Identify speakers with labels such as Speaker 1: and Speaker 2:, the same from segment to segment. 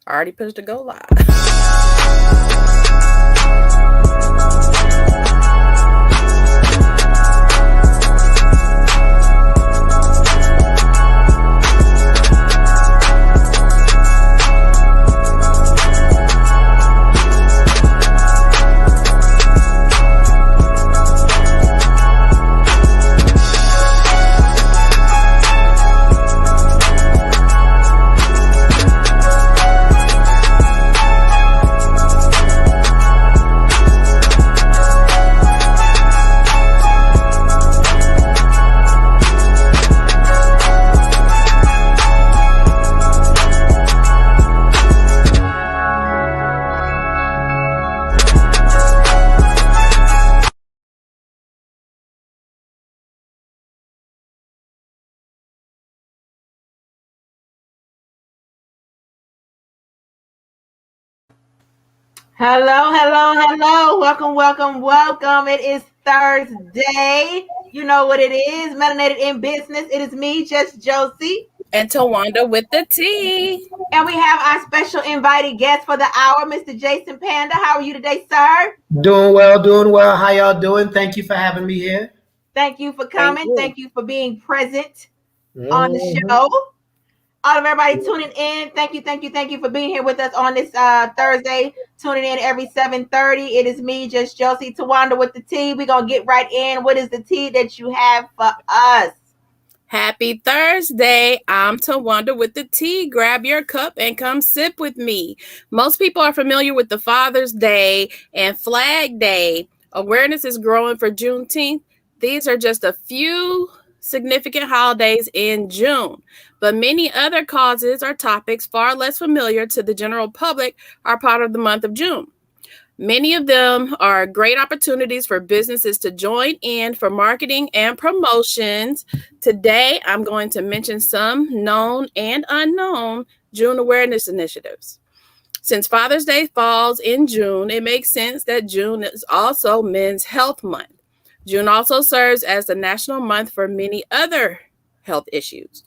Speaker 1: I already pushed the go live.
Speaker 2: Hello, hello, hello. Welcome. It is Thursday. You know what it is. Melanated N Business. It is me, just Joci.
Speaker 1: And TaWanda with the T.
Speaker 2: And we have our special invited guest for the hour, Mr. Jason Panda. How are you today, sir?
Speaker 3: Doing well. How y'all doing? Thank you for having me here.
Speaker 2: Thank you for
Speaker 1: Thank
Speaker 2: coming.
Speaker 1: you.
Speaker 2: Thank you for being present on the show. All of everybody tuning in, thank you for being here with us on this Thursday. Tuning in every 7:30. It is me, just Joci, TaWanda with the T. We're gonna get right in. What is the tea that you have for us?
Speaker 1: Happy Thursday. I'm TaWanda with the T. Grab your cup and come sip with me. Most people are familiar with the Father's Day and Flag Day. Awareness is growing for Juneteenth. These are just a few significant holidays in June, but many other causes or topics far less familiar to the general public are part of the month of June. Many of them are great opportunities for businesses to join in for marketing and promotions. Today, I'm going to mention some known and unknown June awareness initiatives. Since Father's Day falls in June, it makes sense that June is also Men's Health Month. June also serves as the national month for many other health issues: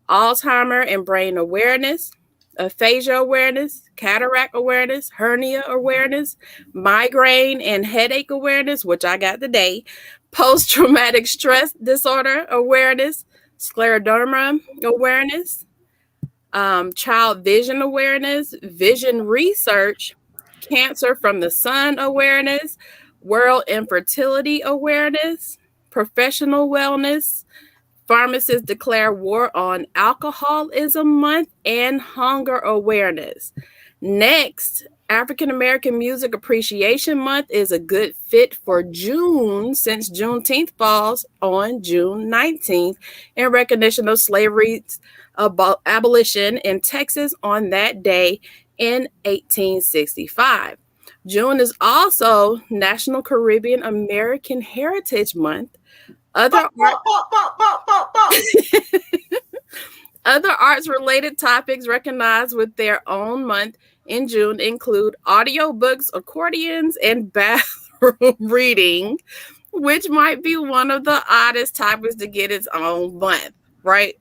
Speaker 1: Alzheimer and brain awareness, aphasia awareness, cataract awareness, hernia awareness, migraine and headache awareness, which I got today, post-traumatic stress disorder awareness, scleroderma awareness, child vision awareness, vision research, cancer from the sun awareness, world infertility awareness, professional wellness, pharmacists declare war on alcoholism month, and hunger awareness. Next, African American Music Appreciation Month is a good fit for June since Juneteenth falls on June 19th in recognition of slavery's abolition in Texas on that day in 1865. June is also National Caribbean American Heritage Month. Other arts-related topics recognized with their own month in June include audiobooks, accordions, and bathroom reading, which might be one of the oddest topics to get its own month, right?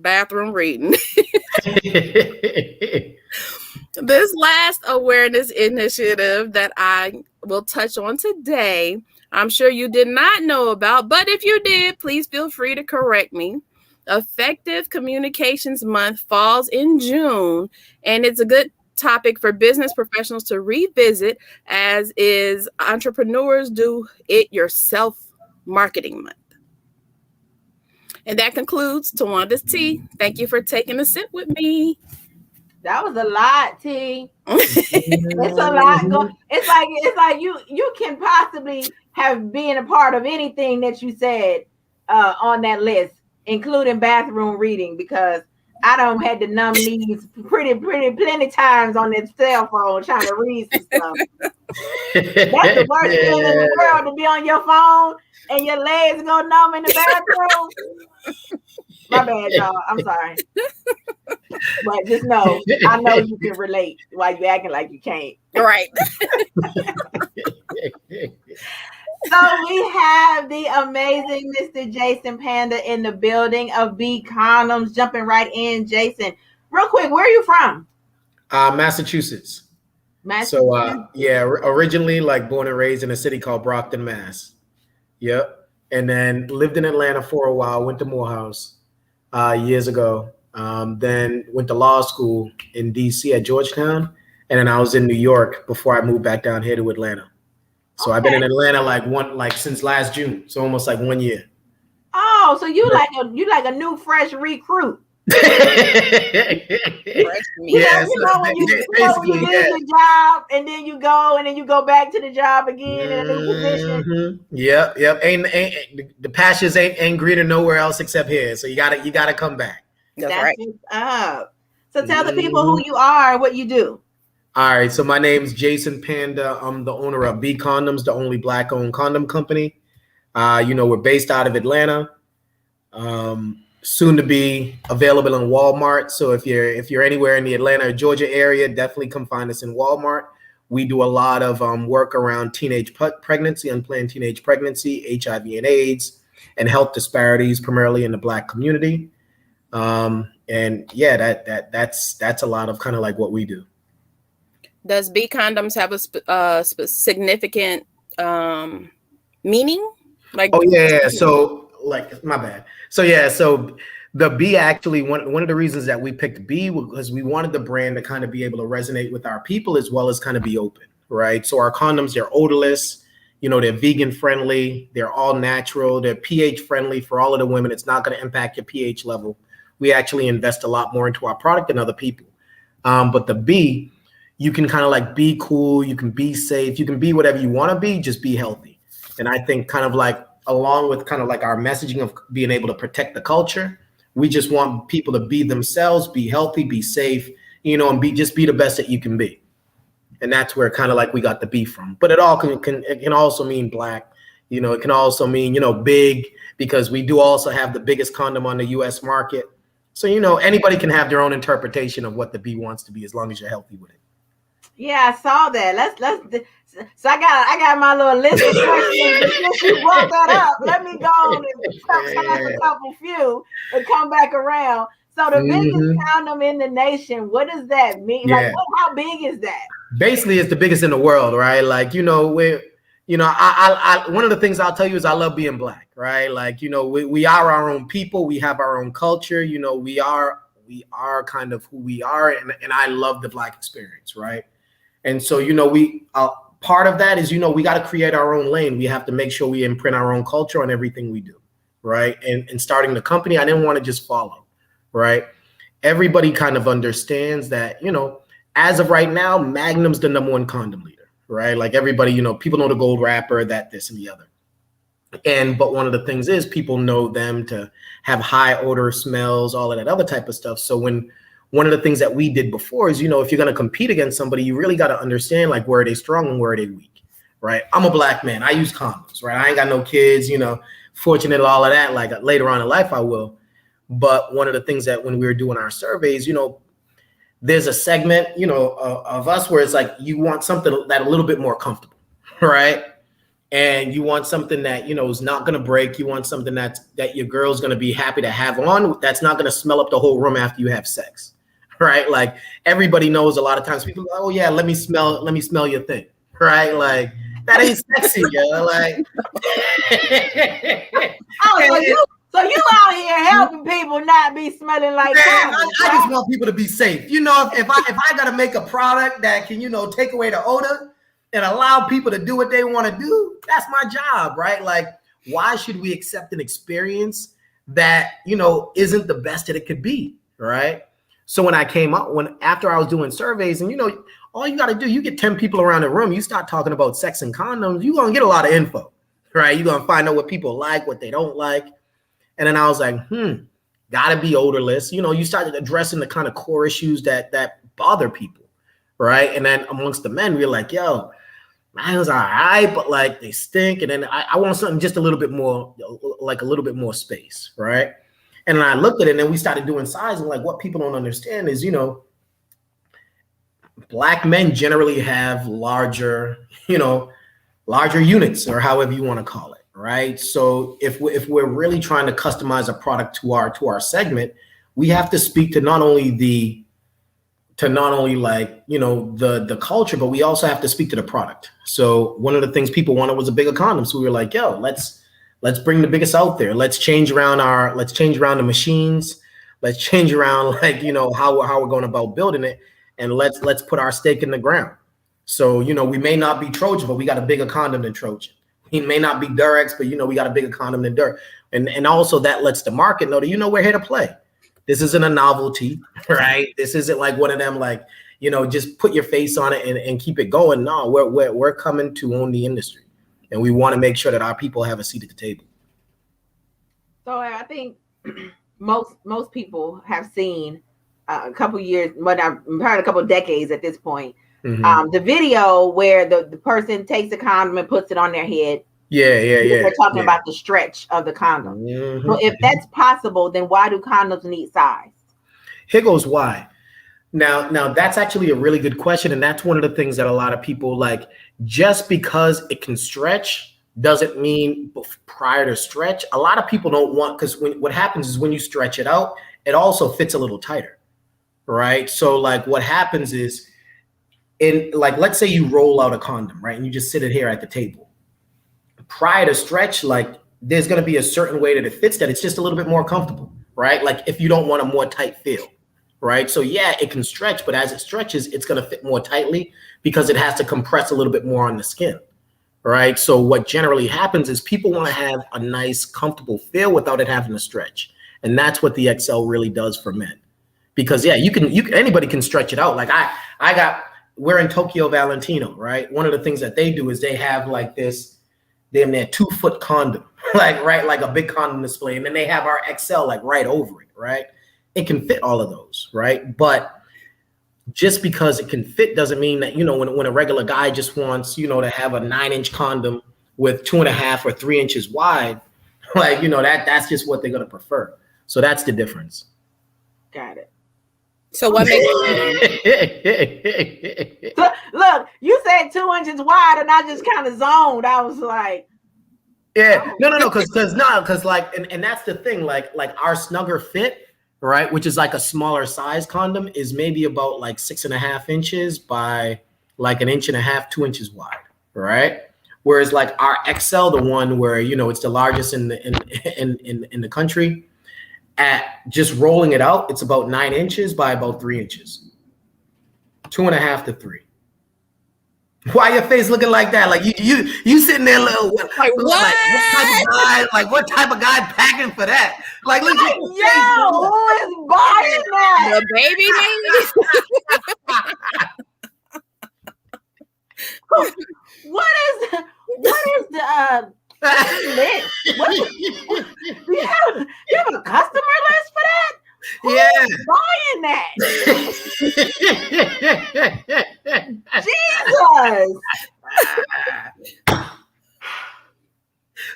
Speaker 1: Bathroom reading. This last awareness initiative that I will touch on today, I'm sure you did not know about, but if you did, please feel free to correct me. Effective Communications Month falls in June, and it's a good topic for business professionals to revisit, as is Entrepreneurs Do It Yourself Marketing Month. And that concludes TaWanda's Tea. Thank you for taking a sip with me.
Speaker 2: That was a lot, T. It's a lot. It's like you can possibly have been a part of anything that you said on that list, including bathroom reading, because I don't had the numb knees plenty times on that cell phone trying to read some stuff. That's the worst feeling in the world, to be on your phone and your legs go numb in the bathroom. My bad, y'all. I'm sorry. But just know, I know you can relate while you acting like you can't.
Speaker 1: Right.
Speaker 2: So we have the amazing Mr. Jason Panda in the building of B Condoms. Jumping right in, Jason. Real quick, where are you from?
Speaker 3: Massachusetts. So
Speaker 2: Massachusetts.
Speaker 3: yeah, originally like born and raised in a city called Brockton, Mass. Yep. And then lived in Atlanta for a while. Went to Morehouse years ago. Then went to law school in D.C. at Georgetown, and then I was in New York before I moved back down here to Atlanta. So I've been in
Speaker 2: Okay.
Speaker 3: Atlanta like since last June. So almost like 1 year.
Speaker 2: Oh, so you like a new fresh recruit.
Speaker 1: Fresh meat.
Speaker 3: Yeah, so
Speaker 2: When you
Speaker 3: basically,
Speaker 2: leave
Speaker 3: yeah.
Speaker 2: the job and then you go back to the job again in a new position.
Speaker 3: Yep. Ain't the pastures ain't greener nowhere else except here. So you gotta come back.
Speaker 1: That's
Speaker 2: That's
Speaker 1: right.
Speaker 2: what's up. So tell the people who
Speaker 3: Mhm.
Speaker 2: you are and what you do.
Speaker 3: All right. So my name's Jason Panda. I'm the owner of B Condoms, the only black-owned condom company. We're based out of Atlanta. Soon to be available in Walmart. So if you're anywhere in the Atlanta or Georgia area, definitely come find us in Walmart. We do a lot of work around teenage pregnancy, unplanned teenage pregnancy, HIV and AIDS, and health disparities, primarily in the Black community. And yeah, that's a lot of kind of like what we do.
Speaker 1: Does B condoms have a significant meaning? Like,
Speaker 3: Oh yeah. So like my bad. So yeah, so the B actually one of the reasons that we picked B was because we wanted the brand to kind of be able to resonate with our people as well as kind of be open, right? So our condoms, they're odorless, they're vegan friendly, they're all natural, they're pH friendly for all of the women. It's not going to impact your pH level. We actually invest a lot more into our product than other people. But the B, you can kind of like be cool, you can be safe, you can be whatever you want to be, just be healthy. And I think kind of like along with kind of like our messaging of being able to protect the culture, we just want people to be themselves, be healthy, be safe, and be the best that you can be. And that's where kind of like we got the B from. But it all can also mean black, it can also mean, big, because we do also have the biggest condom on the US market. So, anybody can have their own interpretation of what the B wants to be as long as you're healthy with it.
Speaker 2: Yeah, I saw that. Let's. So I got my little list of questions. But since you brought that up, let me go on and pass a couple few and come back around. So the biggest condom in the nation. What does that mean?
Speaker 3: Yeah.
Speaker 2: Like, how big is that?
Speaker 3: Basically, it's the biggest in the world, right? Like, I one of the things I'll tell you is I love being black, right? Like, we are our own people. We have our own culture. We are kind of who we are, and I love the black experience, right? And so, we part of that is, we got to create our own lane. We have to make sure we imprint our own culture on everything we do, right? And starting the company, I didn't want to just follow, right? Everybody kind of understands that, as of right now, Magnum's the #1 condom leader, right? Like everybody, people know the gold wrapper, that, this, and the other. But one of the things is people know them to have high odor smells, all of that other type of stuff. So one of the things that we did before is, if you're going to compete against somebody, you really got to understand like where are they strong and where are they weak, right? I'm a black man. I use condoms, right? I ain't got no kids, fortunate and all of that. Like later on in life, I will. But one of the things that when we were doing our surveys, there's a segment, of us where it's like you want something that a little bit more comfortable, right? And you want something that, is not going to break. You want something that your girl's going to be happy to have on. That's not going to smell up the whole room after you have sex, right? Like everybody knows a lot of times people go, oh yeah, let me smell your thing, right? Like that ain't sexy, yo. Like,
Speaker 2: so you out here helping people not be smelling like condoms,
Speaker 3: I just want people to be safe. If I got to make a product that can, take away the odor and allow people to do what they want to do, that's my job, right? Like, why should we accept an experience that, isn't the best that it could be, right? So when after I was doing surveys and, all you got to do, you get 10 people around the room, you start talking about sex and condoms, you're going to get a lot of info, right? You're going to find out what people like, what they don't like. And then I was like, gotta be odorless. You started addressing the kind of core issues that bother people, right? And then amongst the men, we were like, yo, mine was all right, but like they stink. And then I want something just a little bit more, like a little bit more space, right? And then I looked at it and then we started doing size. And like what people don't understand is, black men generally have larger units or however you want to call it. Right. So if we're really trying to customize a product to our segment, we have to speak to not only the to not only like, you know, the culture, but we also have to speak to the product. So one of the things people wanted was a bigger condom. So we were like, yo, let's bring the biggest out there. Let's change around the machines. Let's change around, like, you know, how we're going about building it, and let's put our stake in the ground. So, you know, we may not be Trojan, but we got a bigger condom than Trojan. We may not be Durex, but, you know, we got a bigger condom than Durex. And also that lets the market know that, you know, we're here to play. This isn't a novelty, right? This isn't like one of them, like, you know, just put your face on it and keep it going. No, we're coming to own the industry, and we want to make sure that our people have a seat at the table.
Speaker 2: So I think most people have seen a couple years, but I've heard a couple of decades at this point. The video where the person takes the condom and puts it on their head.
Speaker 3: Yeah.
Speaker 2: They're talking about the stretch of the condom. Well, if that's possible, then why do condoms need size?
Speaker 3: Here goes why. Now that's actually a really good question, and that's one of the things that a lot of people like. Just because it can stretch doesn't mean prior to stretch. A lot of people don't want, because what happens is when you stretch it out, it also fits a little tighter, right? So like what happens is, let's say you roll out a condom, right, and you just sit it here at the table. Prior to stretch, like there's going to be a certain way that it fits that it's just a little bit more comfortable, right? Like if you don't want a more tight feel, right? So yeah, it can stretch, but as it stretches, it's going to fit more tightly because it has to compress a little bit more on the skin, right? So what generally happens is people want to have a nice, comfortable feel without it having to stretch. And that's what the XL really does for men. Because yeah, you can anybody can stretch it out. Like we're in Tokyo Valentino, right? One of the things that they do is they have like this, damn near 2-foot condom, like a big condom display. And then they have our XL like right over it, right? It can fit all of those, right? But just because it can fit doesn't mean that, you know, when a regular guy just wants, you know, to have a 9-inch condom with 2.5 or 3 inches wide, like, you know, that's just what they're going to prefer. So that's the difference.
Speaker 2: Got it.
Speaker 1: So what makes
Speaker 2: So, look, you said 2 inches wide, and I just kind of zoned. I was like,
Speaker 3: yeah, no, because like, and that's the thing, like our snugger fit, right, which is like a smaller size condom, is maybe about like 6.5 inches by like 1.5 inches, 2 inches wide, right? Whereas like our XL, the one where, you know, it's the largest in the country. At just rolling it out, it's about 9 inches by about 3 inches, 2.5 to 3. Why your face looking like that? Like you sitting there, little
Speaker 1: like what?
Speaker 3: What type of guy packing for that? Like, look at your face.
Speaker 2: Who is buying that?
Speaker 1: The baby, maybe.
Speaker 2: What is the list? Do you have a customer list for that? Who's buying that? Jesus!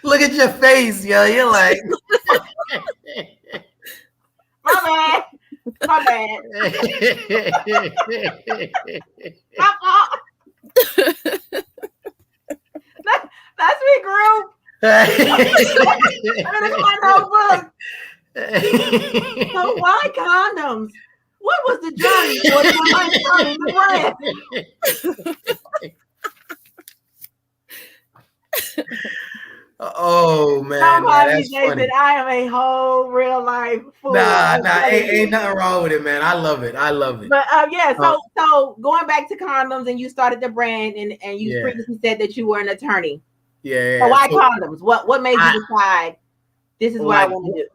Speaker 3: Look at your face, yo. You're like,
Speaker 2: my bad. That's me, group. I'm gonna my notebook. So why condoms? What was the journey?
Speaker 3: Oh man,
Speaker 2: somebody says that I am a whole real life fool.
Speaker 3: Nah, ain't nothing wrong with it, man. I love it.
Speaker 2: But yeah, so going back to condoms, and you started the brand, and you previously said that you were an attorney.
Speaker 3: Yeah.
Speaker 2: So why condoms? What made you decide this is what I want to do?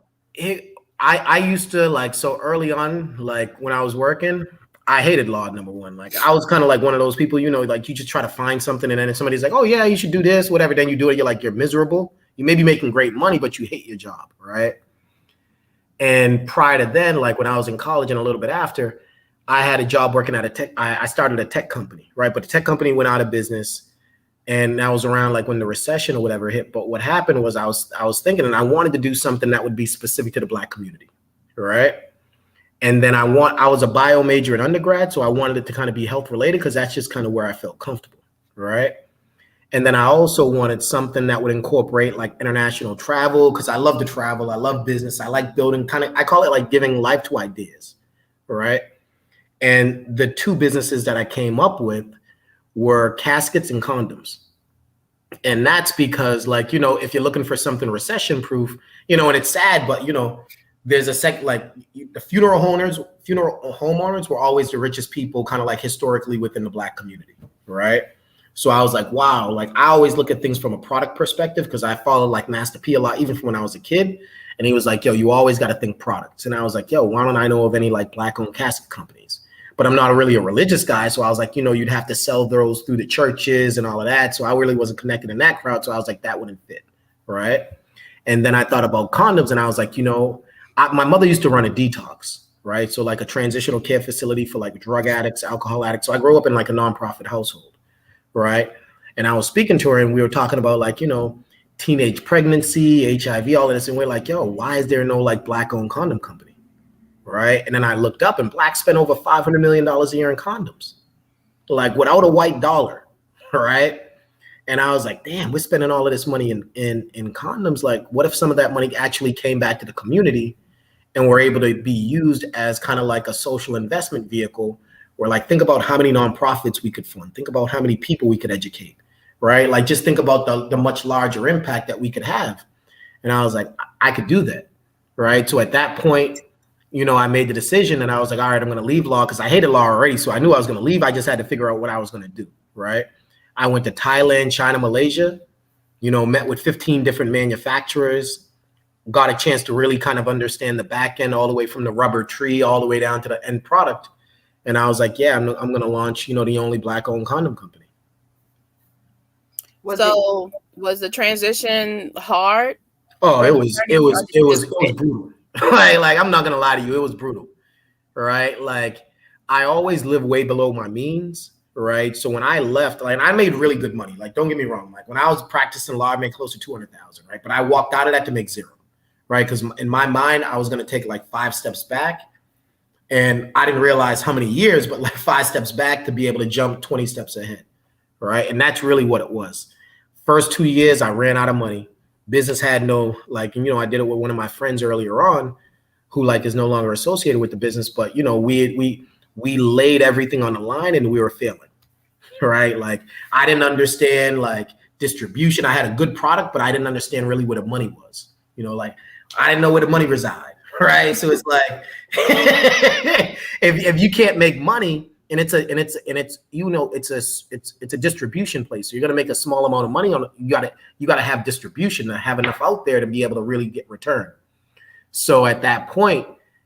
Speaker 3: I used to, like, so early on, like when I was working, I hated law, number one. Like I was kind of like one of those people, you know, like you just try to find something, and then if somebody's like, oh yeah, you should do this, whatever, then you do it, you're like, you're miserable. You may be making great money, but you hate your job, right? And prior to then, like when I was in college and a little bit after, I had a job working at a tech, I started a tech company, right? But the tech company went out of business. And that was around like when the recession or whatever hit. But what happened was I was thinking, and I wanted to do something that would be specific to the Black community, right? And then I was a bio major in undergrad, so I wanted it to kind of be health related because that's just kind of where I felt comfortable, right? And then I also wanted something that would incorporate like international travel because I love to travel. I love business. I like building I call it like giving life to ideas, right? And the two businesses that I came up with were caskets and condoms. And that's because, like, you know, if you're looking for something recession proof, you know, and it's sad, but, you know, there's the funeral homeowners were always the richest people, kind of like historically within the Black community, right? So I was like, wow, like I always look at things from a product perspective because I followed like Master P a lot, even from when I was a kid. And he was like, yo, you always got to think products. And I was like, yo, why don't I know of any like Black-owned casket companies? But I'm not really a religious guy. So I was like, you know, you'd have to sell those through the churches and all of that. So I really wasn't connected in that crowd. So I was like, that wouldn't fit, right? And then I thought about condoms and I was like, you know, my mother used to run a detox, right? So like a transitional care facility for like drug addicts, alcohol addicts. So I grew up in like a nonprofit household, right? And I was speaking to her and we were talking about like, you know, teenage pregnancy, HIV, all of this. And we're like, yo, why is there no like Black-owned condom company? Right. And then I looked up and Black spend over $500 million a year in condoms, like without a white dollar. Right. And I was like, damn, we're spending all of this money in condoms. Like, what if some of that money actually came back to the community and were able to be used as kind of like a social investment vehicle where, like, think about how many nonprofits we could fund. Think about how many people we could educate. Right. Like, just think about the much larger impact that we could have. And I was like, I could do that. Right. So at that point, you know, I made the decision and I was like, all right, I'm going to leave law because I hated law already. So I knew I was going to leave. I just had to figure out what I was going to do. Right. I went to Thailand, China, Malaysia, you know, met with 15 different manufacturers, got a chance to really kind of understand the back end all the way from the rubber tree all the way down to the end product. And I was like, yeah, I'm going to launch, you know, the only Black-owned condom company.
Speaker 1: Was the transition hard?
Speaker 3: Oh, it was brutal. like I'm not gonna lie to you, it was brutal, right? Like I always live way below my means, right? So when I left, like I made really good money. Like don't get me wrong, like when I was practicing law, I made close to 200,000, right? But I walked out of that to make zero, right? Because in my mind, I was gonna take like 5 steps back, and I didn't realize how many years, but like 5 steps back to be able to jump 20 steps ahead, right? And that's really what it was. First 2 years, I ran out of money. Business had no, like, you know, I did it with one of my friends earlier on who like is no longer associated with the business, but you know, we laid everything on the line and we were failing, right? Like I didn't understand like distribution. I had a good product, but I didn't understand really where the money was, you know, like I didn't know where the money reside, right? So it's like, if you can't make money, and it's you know it's a distribution place. So you're gonna make a small amount of money on it. You gotta have distribution to have enough out there to be able to really get return. So at that point,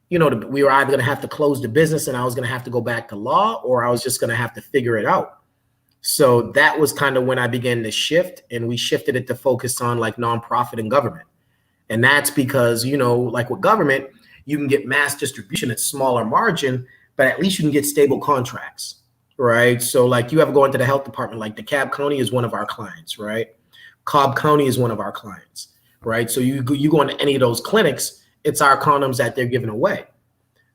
Speaker 3: you know, we were either gonna have to close the business and I was gonna have to go back to law, or I was just gonna have to figure it out. So that was kind of when I began to shift, and we shifted it to focus on like nonprofit and government. And that's because, you know, like with government, you can get mass distribution at smaller margin, but at least you can get stable contracts, right? So like you ever go into the health department, like DeKalb County is one of our clients, right? Cobb County is one of our clients, right? So you go into any of those clinics, it's our condoms that they're giving away.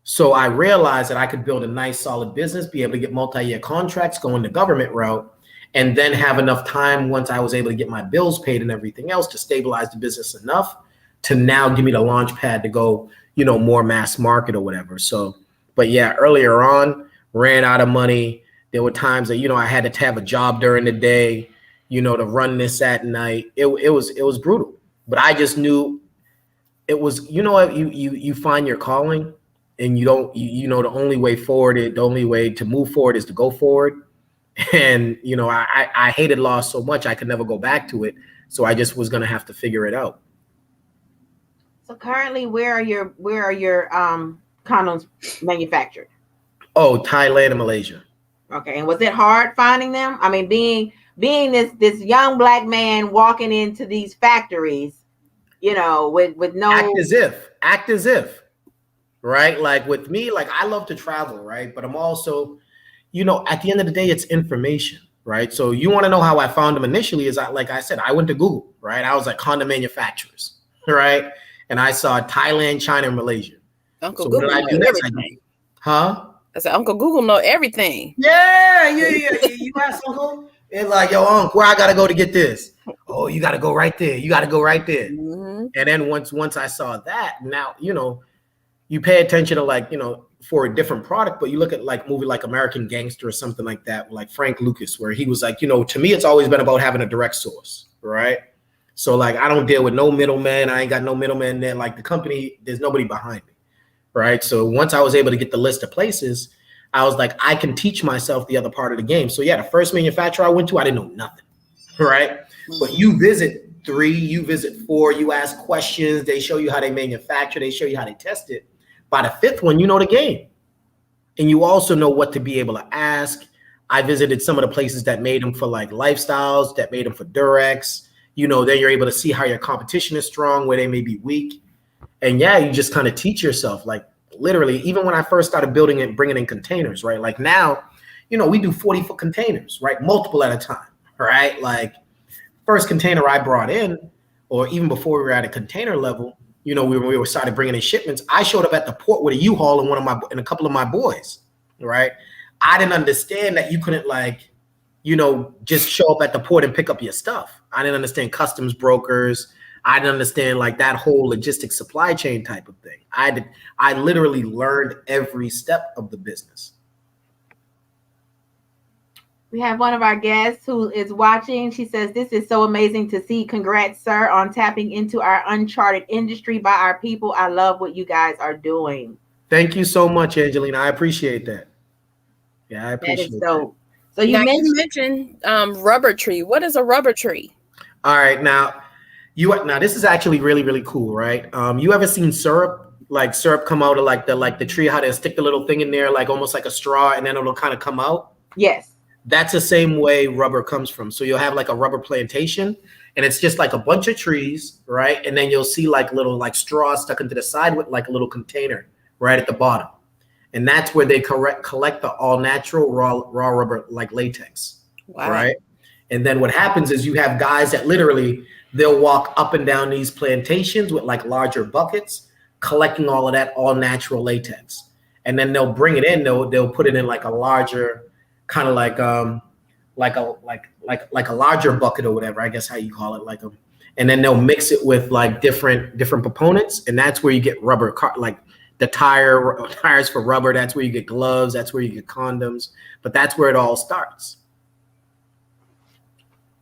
Speaker 3: So I realized that I could build a nice solid business, be able to get multi-year contracts, go in the government route, and then have enough time once I was able to get my bills paid and everything else to stabilize the business enough to now give me the launch pad to go, you know, more mass market or whatever. So, but yeah, earlier on, ran out of money. There were times that, you know, I had to have a job during the day, you know, to run this at night. It was brutal, but I just knew it was, you know what, you find your calling, and you know, the only way to move forward is to go forward. And, you know, I hated law so much, I could never go back to it. So I just was going to have to figure it out.
Speaker 2: So currently, where are your condoms manufactured?
Speaker 3: Oh, Thailand and Malaysia.
Speaker 2: Okay. And was it hard finding them? I mean, being this young Black man walking into these factories, you know, with no
Speaker 3: act as if, right? Like with me, like I love to travel, right? But I'm also, you know, at the end of the day, it's information, right? So you want to know how I found them initially is like I said, I went to Google, right? I was like condom manufacturers, right? And I saw Thailand, China, and Malaysia.
Speaker 1: Uncle Google knows everything.
Speaker 3: Huh?
Speaker 1: I said, Uncle Google know everything.
Speaker 3: Yeah. You ask Uncle. It's like, yo, Uncle, where I gotta go to get this? Oh, you gotta go right there. Mm-hmm. And then once I saw that, now, you know, you pay attention to, like, you know, for a different product, but you look at like movie like American Gangster or something like that, like Frank Lucas, where he was like, you know, to me, it's always been about having a direct source, right? So like, I don't deal with no middleman. I ain't got no middleman there. Like the company, there's nobody behind me, right? So once I was able to get the list of places, I was like, I can teach myself the other part of the game. So yeah, the first manufacturer I went to, I didn't know nothing, right? But you visit 3, you visit 4, you ask questions, they show you how they manufacture, they show you how they test it. By the 5th one, you know the game. And you also know what to be able to ask. I visited some of the places that made them for like lifestyles, that made them for Durex. You know, then you're able to see how your competition is strong, where they may be weak. And yeah, you just kind of teach yourself, like literally, even when I first started building and bringing in containers, right? Like now, you know, we do 40-foot containers, right? Multiple at a time, right? Like first container I brought in, or even before we were at a container level, you know, we were started bringing in shipments. I showed up at the port with a U-Haul and a couple of my boys, right? I didn't understand that you couldn't like, you know, just show up at the port and pick up your stuff. I didn't understand customs brokers. I didn't understand like that whole logistics supply chain type of thing. I literally learned every step of the business.
Speaker 2: We have one of our guests who is watching. She says, this is so amazing to see. Congrats, sir, on tapping into our uncharted industry by our people. I love what you guys are doing.
Speaker 3: Thank you so much, Angelina. I appreciate that. Yeah, I appreciate that. Is dope.
Speaker 2: So
Speaker 1: you mentioned rubber tree. What is a rubber tree?
Speaker 3: All right, now this is actually really, really cool, right? You ever seen syrup? Like syrup come out of like the tree, how they stick the little thing in there, like almost like a straw, and then it'll kind of come out?
Speaker 2: Yes.
Speaker 3: That's the same way rubber comes from. So you'll have like a rubber plantation, and it's just like a bunch of trees, right? And then you'll see like little like straws stuck into the side with like a little container right at the bottom. And that's where they collect the all natural raw rubber like latex, wow. Right? And then what happens is you have guys that literally, they'll walk up and down these plantations with like larger buckets, collecting all of that all natural latex. And then they'll bring it in, they'll put it in like a larger, kind of like a larger bucket or whatever, I guess how you call it, and then they'll mix it with like different proponents, and that's where you get rubber, like the tires for rubber. That's where you get gloves. That's where you get condoms. But that's where it all starts.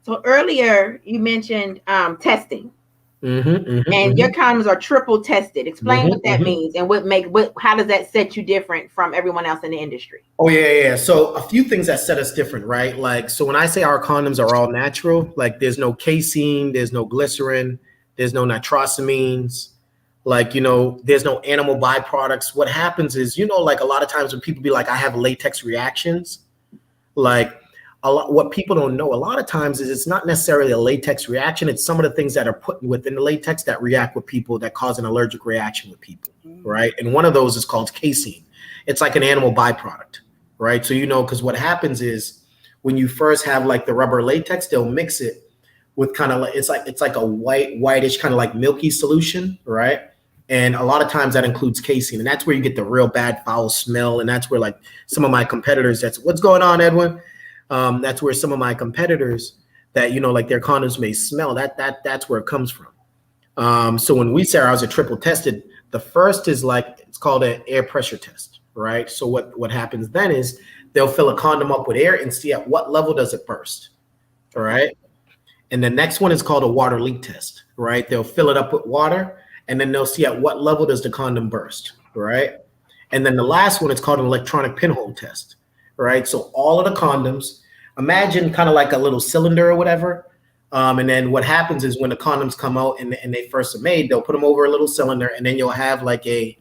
Speaker 2: So earlier you mentioned testing. And your condoms are triple tested. Explain what that means and how does that set you different from everyone else in the industry?
Speaker 3: Oh yeah. So a few things that set us different, right? Like, so when I say our condoms are all natural, like there's no casein, there's no glycerin, there's no nitrosamines, like, you know, there's no animal byproducts. What happens is, you know, like a lot of times when people be like, I have latex reactions, like, what people don't know a lot of times is it's not necessarily a latex reaction. It's some of the things that are put within the latex that react with people, that cause an allergic reaction with people, right? And one of those is called casein. It's like an animal byproduct, right? So, you know, because what happens is when you first have like the rubber latex, they'll mix it with kind of like, it's like a whitish kind of like milky solution, right? And a lot of times that includes casein, and that's where you get the real bad foul smell. And that's where like some of my competitors, that's what's going on, Edwin. That's where some of my competitors that, you know, like their condoms may smell, that's where it comes from. So when we say ours are triple tested, the first is like, it's called an air pressure test, right? So what happens then is they'll fill a condom up with air and see at what level does it burst, all right? And the next one is called a water leak test, right? They'll fill it up with water and then they'll see at what level does the condom burst, right? And then the last one is called an electronic pinhole test, right? So all of the condoms, imagine kind of like a little cylinder or whatever. And then what happens is when the condoms come out and they first are made, they'll put them over a little cylinder, and then you'll have like a,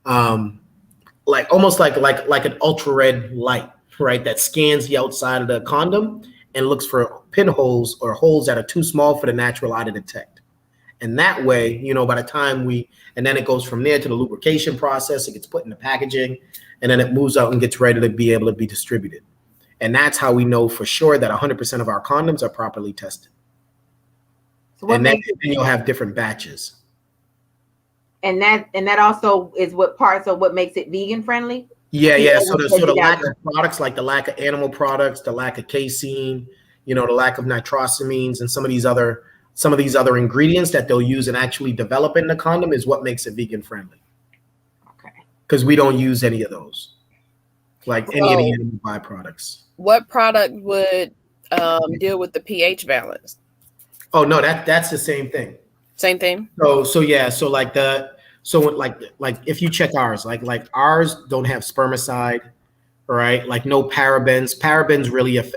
Speaker 3: like almost like an ultra-red light, right? That scans the outside of the condom and looks for pinholes or holes that are too small for the natural eye to detect. And that way, you know, by the time and then it goes from there to the lubrication process, it gets put in the packaging, and then it moves out and gets ready to be able to be distributed. And that's how we know for sure that 100% of our condoms are properly tested. So and then you'll have different batches.
Speaker 2: And that also is what makes it vegan friendly?
Speaker 3: Yeah. So the lack of products, like the lack of animal products, the lack of casein, you know, the lack of nitrosamines, and some of these other ingredients that they'll use and actually develop in the condom is what makes it vegan friendly.
Speaker 2: Okay.
Speaker 3: because we don't use any of those, like any of the
Speaker 1: So,
Speaker 3: animal byproducts.
Speaker 1: what product would deal with the pH balance?
Speaker 3: Oh no, that's the same thing.
Speaker 1: Same thing.
Speaker 3: So yeah, so like if you check ours, like ours don't have spermicide, right? Like no parabens. Parabens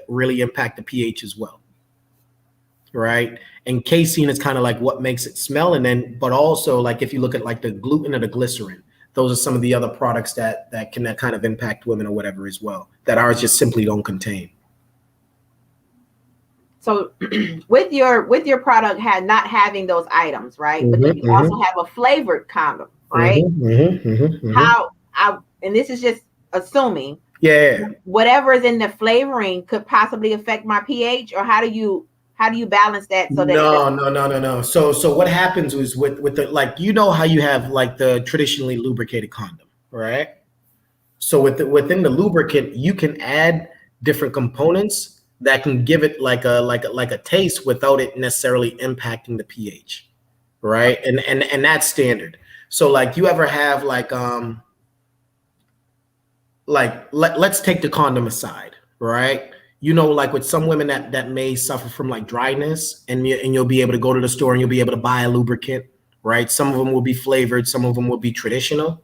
Speaker 3: really impact the pH as well, right? And casein is kind of like what makes it smell, and then but also like if you look at like the gluten or the glycerin, those are some of the other products that can kind of impact women or whatever as well, that ours just simply don't contain.
Speaker 2: So with your product not having those items, right? But then you also have a flavored condom, right? And this is just assuming, whatever is in the flavoring could possibly affect my pH, or how do you balance that so that
Speaker 3: no. So what happens is with the, like, you know how you have like the traditionally lubricated condom, right? So within the lubricant, you can add different components that can give it like a taste without it necessarily impacting the pH, right? And that's standard. So like you ever have let's take the condom aside, right? You know, like with some women that may suffer from like dryness, and you'll be able to go to the store and you'll be able to buy a lubricant, right? Some of them will be flavored, some of them will be traditional,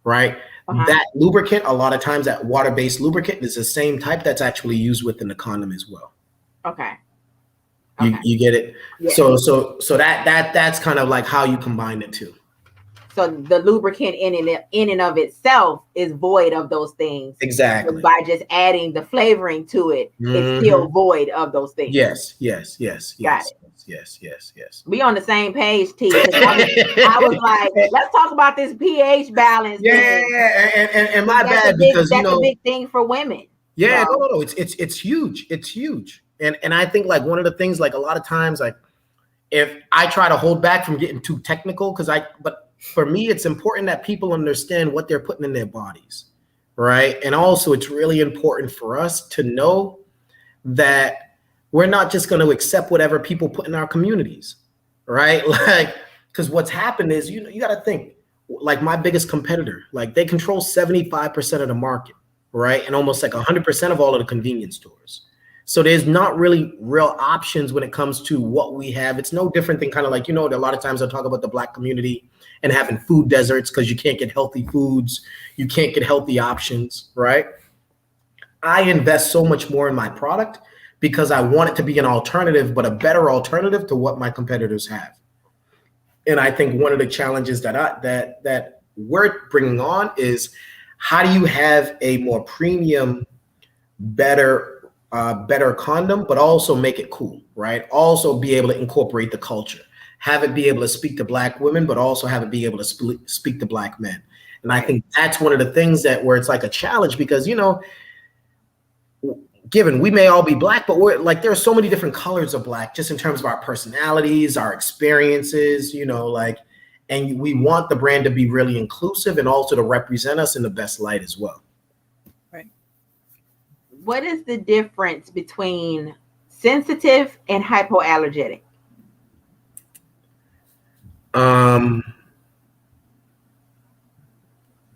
Speaker 3: right? That lubricant, a lot of times that water-based lubricant is the same type that's actually used within the condom as well.
Speaker 2: Okay.
Speaker 3: You get it? Yeah. So that's kind of like how you combine it too.
Speaker 2: So the lubricant in and of itself is void of those things.
Speaker 3: Exactly.
Speaker 2: By just adding the flavoring to it, it's still void of those things.
Speaker 3: Yes.
Speaker 2: Got it.
Speaker 3: Yes.
Speaker 2: We on the same page, T. I was like, let's talk about this pH balance.
Speaker 3: And my bad, because
Speaker 2: that's a big thing for women.
Speaker 3: Yeah, no, it's huge. It's huge. And I think like one of the things, like a lot of times, like if I try to hold back from getting too technical, but for me, it's important that people understand what they're putting in their bodies, right? And also it's really important for us to know that we're not just going to accept whatever people put in our communities, right? Like, because what's happened is, you got to think, like my biggest competitor, like they control 75% of the market, right? And almost like 100% of all of the convenience stores. So there's not really real options when it comes to what we have. It's no different than kind of like, a lot of times I talk about the Black community and having food deserts because you can't get healthy foods. You can't get healthy options, right? I invest so much more in my product because I want it to be an alternative, but a better alternative to what my competitors have. And I think one of the challenges that we're bringing on is, how do you have a more premium, better condom, but also make it cool, right? Also be able to incorporate the culture, have it be able to speak to Black women, but also have it be able to speak to Black men. And I think that's one of the things where it's like a challenge, because, given we may all be Black, but we're like, there are so many different colors of Black, just in terms of our personalities, our experiences, and we want the brand to be really inclusive and also to represent us in the best light as well.
Speaker 2: What is the difference between sensitive and hypoallergenic?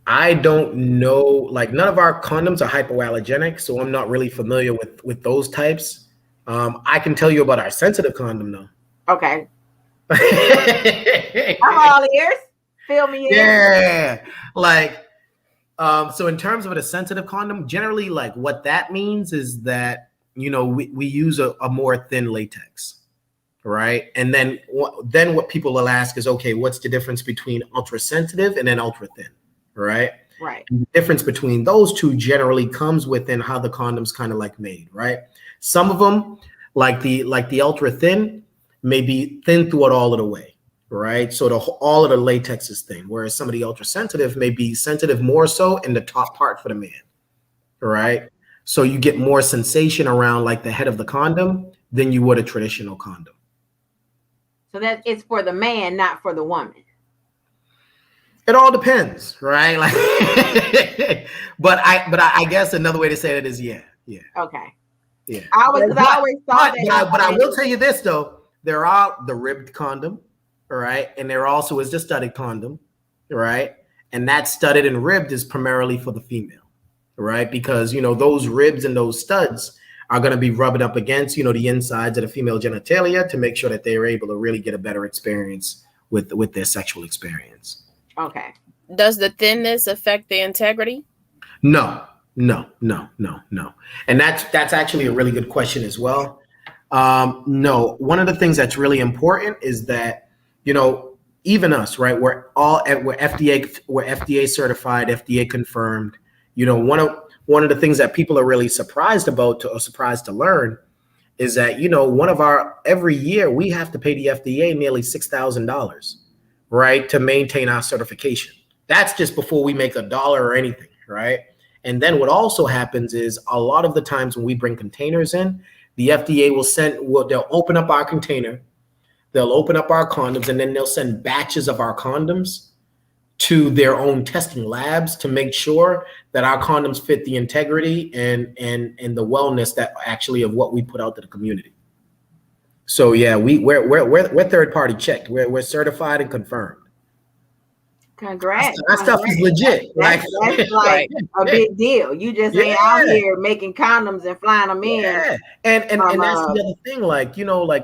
Speaker 3: I don't know. Like, none of our condoms are hypoallergenic, so I'm not really familiar with those types. I can tell you about our sensitive condom though.
Speaker 2: Okay. I'm all ears. Fill me in.
Speaker 3: Yeah. Like, so in terms of a sensitive condom, generally, like what that means is that, we use a more thin latex, right? And then what people will ask is, okay, what's the difference between ultra sensitive and then ultra thin, right?
Speaker 2: Right.
Speaker 3: And the difference between those two generally comes within how the condom's kind of like made, right? Some of them, like the ultra thin, may be thin throughout all of the way. Right. So all of the latex is thin, whereas some of the ultra sensitive may be sensitive more so in the top part for the man. Right. So you get more sensation around like the head of the condom than you would a traditional condom.
Speaker 2: So that it's for the man, not for the woman.
Speaker 3: It all depends, right? Like, but I guess another way to say it is yeah.
Speaker 2: Okay.
Speaker 3: Yeah.
Speaker 2: I always thought that.
Speaker 3: But I will tell you this though, there are the ribbed condom. All right. And there also is the studded condom. Right. And that studded and ribbed is primarily for the female, right? Because, those ribs and those studs are going to be rubbing up against, the insides of the female genitalia to make sure that they're able to really get a better experience with their sexual experience.
Speaker 2: Okay.
Speaker 1: Does the thinness affect the integrity?
Speaker 3: No. And that's actually a really good question as well. No, one of the things that's really important is that, even us, right? We're FDA certified, FDA confirmed. One of the things that people are really surprised about or surprised to learn is that, every year we have to pay the FDA nearly $6,000, right, to maintain our certification. That's just before we make $1 or anything, right? And then what also happens is a lot of the times when we bring containers in, the FDA they'll open up our container, they'll open up our condoms, and then they'll send batches of our condoms to their own testing labs to make sure that our condoms fit the integrity and the wellness that actually of what we put out to the community. So yeah, we're third party checked. We're certified and confirmed.
Speaker 2: Congrats.
Speaker 3: That stuff is legit.
Speaker 2: That's like a big deal. You just ain't out here making condoms and flying them in.
Speaker 3: Yeah. And that's the other thing. Like,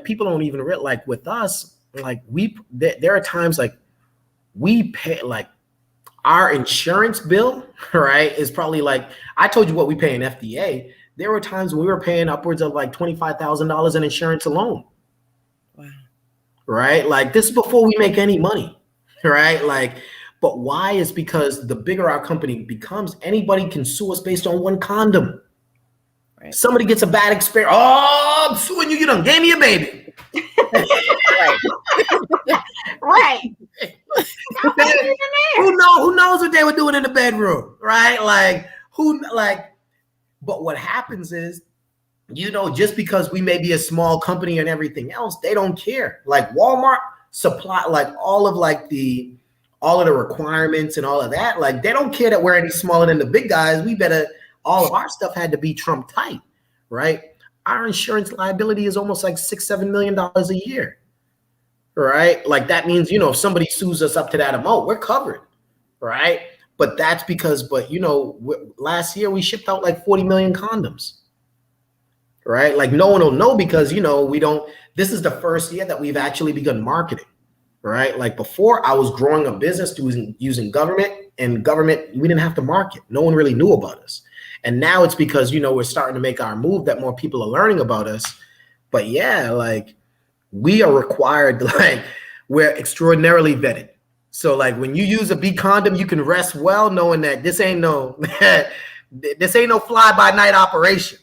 Speaker 3: people don't even realize, like, with us, like, there are times like we pay, like, our insurance bill, right, is probably like, I told you what we pay in FDA. There were times when we were paying upwards of like $25,000 in insurance alone.
Speaker 1: Wow.
Speaker 3: Right? Like, this is before we make any money, right? Like, but why is because the bigger our company becomes, anybody can sue us based on one condom. Right. Somebody gets a bad experience. Oh, I'm suing you. You done gave me a baby.
Speaker 1: Right.
Speaker 2: Right.
Speaker 3: Who knows what they were doing in the bedroom, right? But what happens is, just because we may be a small company and everything else, they don't care. Like, Walmart supply, like, all of the requirements and all of that. Like, they don't care that we're any smaller than the big guys. All of our stuff had to be Trump tight, right? Our insurance liability is almost like $6-7 million a year, right? Like, that means, if somebody sues us up to that amount, we're covered, right? But that's because, last year we shipped out like 40 million condoms, right? Like, no one will know because, this is the first year that we've actually begun marketing, right? Like, before, I was growing a business using government, and government, we didn't have to market. No one really knew about us. And now it's because, we're starting to make our move that more people are learning about us. But yeah, like, we are required to, like, we're extraordinarily vetted. So, like, when you use a B condom, you can rest well knowing that this ain't no fly-by-night operation.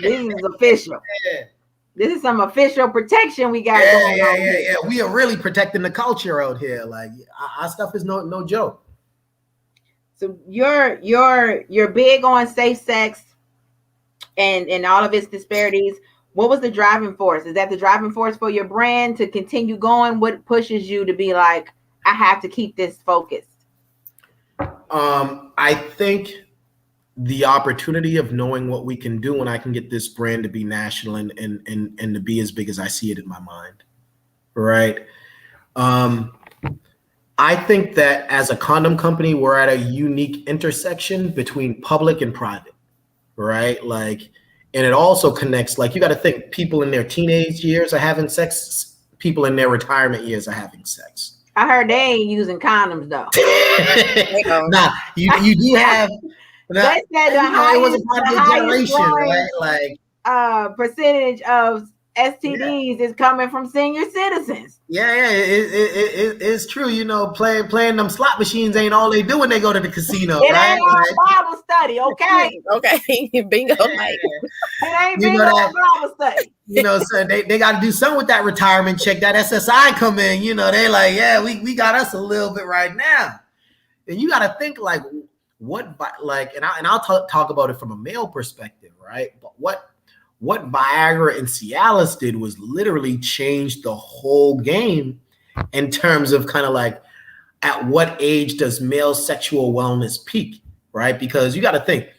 Speaker 2: This is official. Yeah. This is some official protection we got going on.
Speaker 3: Yeah. We are really protecting the culture out here. Like, our stuff is no joke.
Speaker 2: So you're big on safe sex and all of its disparities. What was the driving force? Is that the driving force for your brand to continue going? What pushes you to be like, I have to keep this focused?
Speaker 3: I think the opportunity of knowing what we can do when I can get this brand to be national and to be as big as I see it in my mind, right? I think that as a condom company, we're at a unique intersection between public and private, right? Like, and it also connects, like, you got to think people in their teenage years are having sex, people in their retirement years are having sex.
Speaker 2: I heard they ain't using condoms though.
Speaker 3: Nah, you do have.
Speaker 2: They said the highest,
Speaker 3: it was a part of the generation, right? Like,
Speaker 2: percentage of STDs is coming from senior citizens.
Speaker 3: Yeah, it's true. Playing them slot machines ain't all they do when they go to the casino.
Speaker 2: It
Speaker 3: right?
Speaker 2: ain't all Bible study, okay?
Speaker 1: Okay, bingo. It
Speaker 2: ain't bingo Bible study.
Speaker 3: So they got to do something with that retirement check, that SSI come in. They like, yeah, we got us a little bit right now, and you got to think like, and I'll talk about it from a male perspective, right? But what Viagra and Cialis did was literally change the whole game in terms of kind of like, at what age does male sexual wellness peak, right? Because you got to think,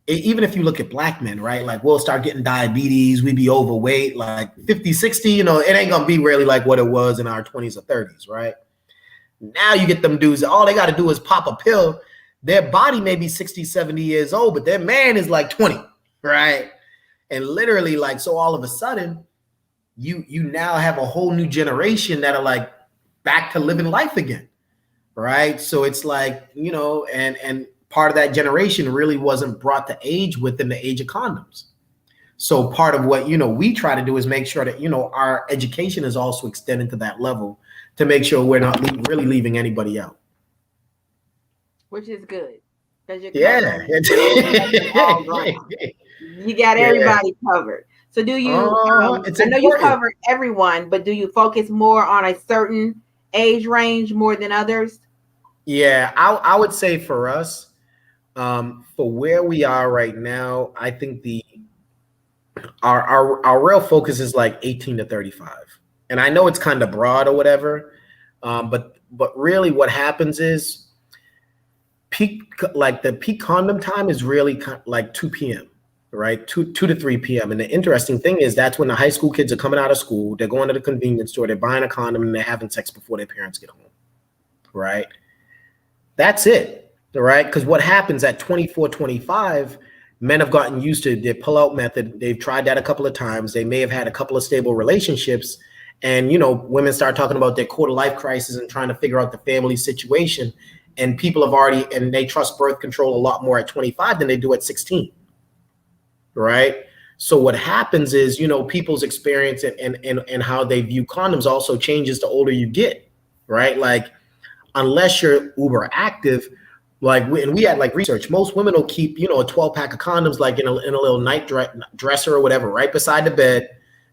Speaker 3: even if you look at black men, right? Like, we'll start getting diabetes, we be overweight, like 50, 60, it ain't going to be really like what it was in our 20s or 30s, right? Now you get them dudes, all they got to do is pop a pill. Their body may be 60, 70 years old, but their man is like 20, right? And literally, like, so all of a sudden, you now have a whole new generation that are like back to living life again, right? So it's like, and part of that generation really wasn't brought to age within the age of condoms. So part of what, we try to do is make sure that, our education is also extended to that level to make sure we're not really leaving anybody out.
Speaker 2: Which is good. Because you're
Speaker 3: Yeah.
Speaker 2: You got everybody covered. So do you, I know you cover everyone, but do you focus more on a certain age range more than others?
Speaker 3: Yeah, I would say for us, for where we are right now, I think our real focus is like 18 to 35. And I know it's kind of broad or whatever, but really what happens is the peak condom time is really like 2 p.m., right? 2 to 3 p.m. And the interesting thing is that's when the high school kids are coming out of school, they're going to the convenience store, they're buying a condom, and they're having sex before their parents get home, right? That's it, right? Because what happens at 24, 25, men have gotten used to their pull-out method. They've tried that a couple of times. They may have had a couple of stable relationships. And, women start talking about their quarter-life crisis and trying to figure out the family situation. And people have and they trust birth control a lot more at 25 than they do at 16, right? So what happens is, people's experience and how they view condoms also changes the older you get, right? Like, unless you're uber active, we had like research, most women will keep, a 12-pack of condoms, like in a little night dresser or whatever, right beside the bed,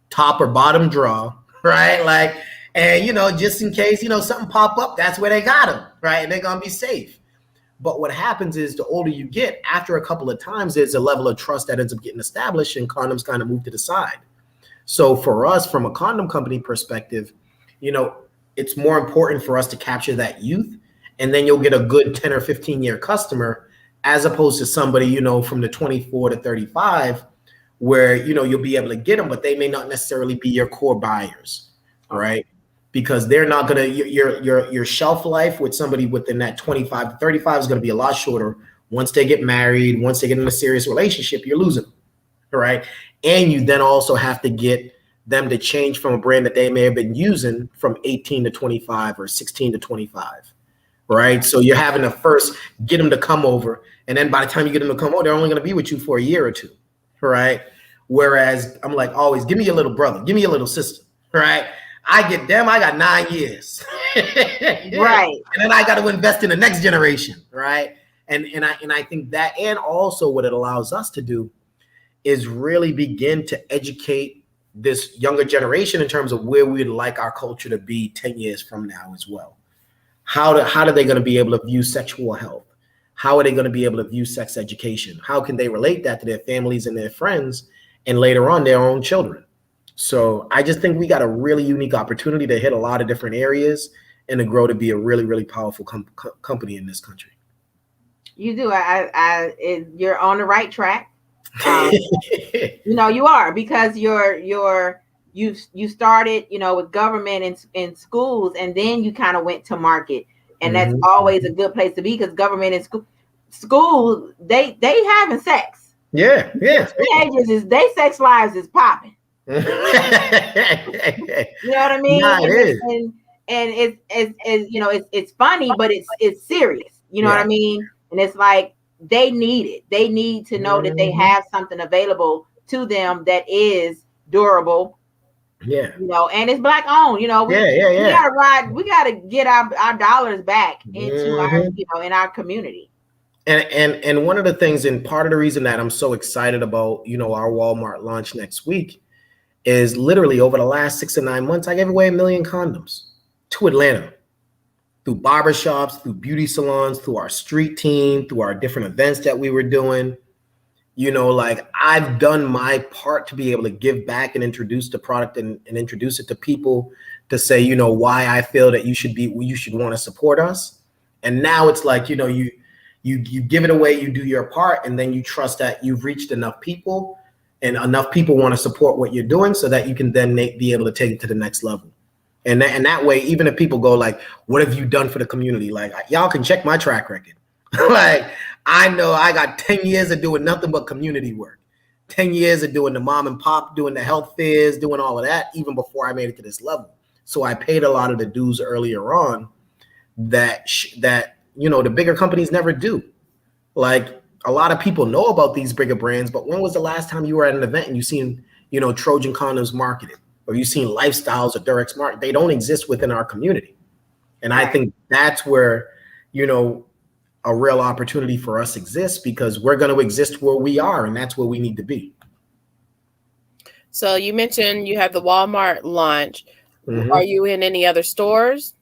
Speaker 3: top or bottom drawer, right? Like, and, just in case, something pop up, that's where they got them, right? And they're going to be safe. But what happens is the older you get, after a couple of times, there's a level of trust that ends up getting established and condoms kind of move to the side. So for us, from a condom company perspective, it's more important for us to capture that youth, and then you'll get a good 10 or 15 year customer, as opposed to somebody, from the 24 to 35, where, you'll be able to get them, but they may not necessarily be your core buyers, right? Because they're not going to, your shelf life with somebody within that 25 to 35 is going to be a lot shorter. Once they get married, once they get in a serious relationship, you're losing them, right? And you then also have to get them to change from a brand that they may have been using from 18 to 25 or 16 to 25, right? So you're having to first get them to come over. And then by the time you get them to come over, they're only going to be with you for a year or two, right? Whereas I'm like, always, give me your little brother, give me your little sister, right? I get them, I got 9 years.
Speaker 2: Right.
Speaker 3: And then I got to invest in the next generation, right? And I think that, and also what it allows us to do is really begin to educate this younger generation in terms of where we'd like our culture to be 10 years from now as well. How are they going to be able to view sexual health? How are they going to be able to view sex education? How can they relate that to their families and their friends, and later on their own children? So I just think we got a really unique opportunity to hit a lot of different areas and to grow to be a really, really powerful company in this country.
Speaker 2: You do. You're on the right track. You are, because you started, with government in schools, and then you kind of went to market, and that's always a good place to be, because government and school they having sex.
Speaker 3: Yeah.
Speaker 2: Teenagers they sex lives is popping. You know what I mean?
Speaker 3: Yeah, it is.
Speaker 2: And it's funny, but it's serious. You know what I mean? And it's like they need it. They need to know that they have something available to them that is durable.
Speaker 3: Yeah.
Speaker 2: And it's Black owned. We gotta ride. We gotta get our dollars back into our in our community.
Speaker 3: And one of the things, and part of the reason that I'm so excited about our Walmart launch next week, is literally over the last 6 to 9 months, I gave away 1 million condoms to Atlanta through barbershops, through beauty salons, through our street team, through our different events that we were doing. I've done my part to be able to give back and introduce the product and introduce it to people to say, why I feel that you should want to support us. And now it's like, you give it away, you do your part, and then you trust that you've reached enough people and enough people want to support what you're doing so that you can then be able to take it to the next level. And that way, even if people go like, what have you done for the community? Like, y'all can check my track record. Like, I know I got 10 years of doing nothing but community work. 10 years of doing the mom and pop, doing the health fairs, doing all of that, even before I made it to this level. So I paid a lot of the dues earlier on that the bigger companies never do. Like, a lot of people know about these bigger brands, but when was the last time you were at an event and you seen, Trojan Condoms marketed, or you seen Lifestyles or Durex market? They don't exist within our community. And I think that's where, a real opportunity for us exists, because we're going to exist where we are, and that's where we need to be.
Speaker 1: So you mentioned you have the Walmart launch. Mm-hmm. Are you in any other stores?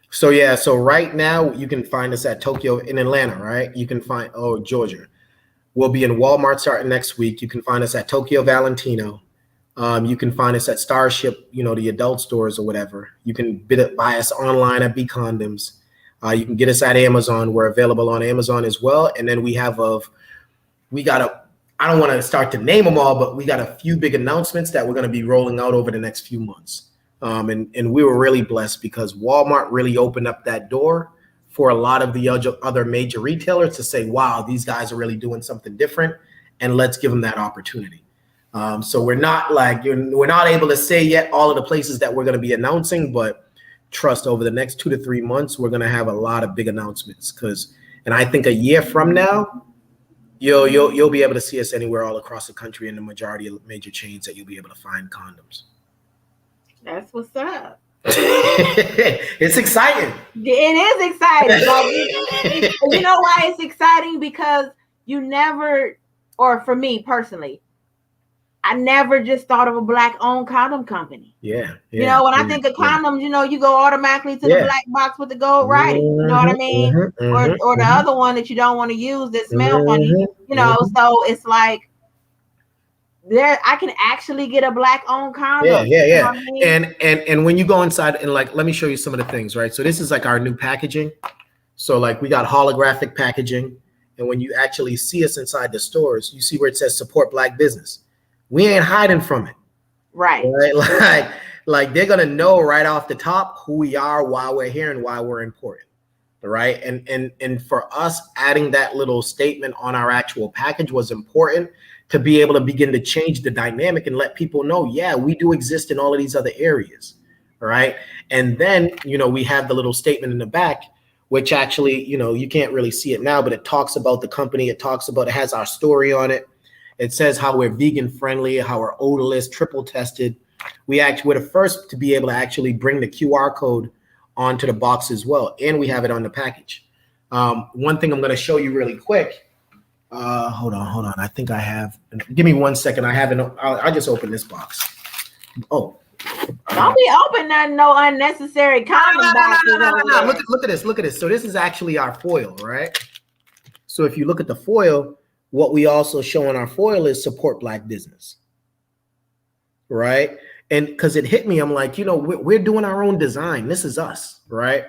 Speaker 3: So right now you can find us at Tokyo in Atlanta, right? You can find, Georgia. We'll be in Walmart starting next week. You can find us at Tokyo Valentino. You can find us at Starship, the adult stores or whatever. You can buy us online at B Condoms. You can get us at Amazon. We're available on Amazon as well. And then I don't want to start to name them all, but we got a few big announcements that we're going to be rolling out over the next few months. And we were really blessed because Walmart really opened up that door for a lot of the other major retailers to say, wow, these guys are really doing something different, and let's give them that opportunity. So we're not able to say yet all of the places that we're going to be announcing, but trust, over the next 2 to 3 months, we're going to have a lot of big announcements. And I think a year from now, you'll be able to see us anywhere all across the country in the majority of major chains that you'll be able to find condoms.
Speaker 2: That's what's up.
Speaker 3: It's exciting.
Speaker 2: It is exciting. You know why it's exciting? Because for me personally, I never just thought of a Black-owned condom company.
Speaker 3: Yeah.
Speaker 2: When I think of condoms, you go automatically to the black box with the gold writing. You know what I mean? Or the other one that you don't want to use that smell funny. So it's like, I can actually get a Black-owned condom.
Speaker 3: Yeah.
Speaker 2: You know what I mean?
Speaker 3: And when you go inside and let me show you some of the things, right? So this is like our new packaging. So we got holographic packaging, and when you actually see us inside the stores, you see where it says support Black business. We ain't hiding from it.
Speaker 2: Right?
Speaker 3: Like they're gonna know right off the top who we are, why we're here, and why we're important. Right? And for us, adding that little statement on our actual package was important to be able to begin to change the dynamic and let people know, yeah, we do exist in all of these other areas, right? And then, we have the little statement in the back, which actually, you can't really see it now, but it talks about the company. It has our story on it. It says how we're vegan friendly, how we're odorless, triple tested. We're the first to be able to actually bring the QR code onto the box as well. And we have it on the package. One thing I'm going to show you really quick. Hold on. I think I have. Give me 1 second. I haven't. I just opened this box. Oh,
Speaker 2: don't be opening no unnecessary condom boxes.
Speaker 3: No. Look at this. So this is actually our foil, right? So if you look at the foil, what we also show in our foil is support Black business, right? And because it hit me, I'm like, we're doing our own design. This is us, right?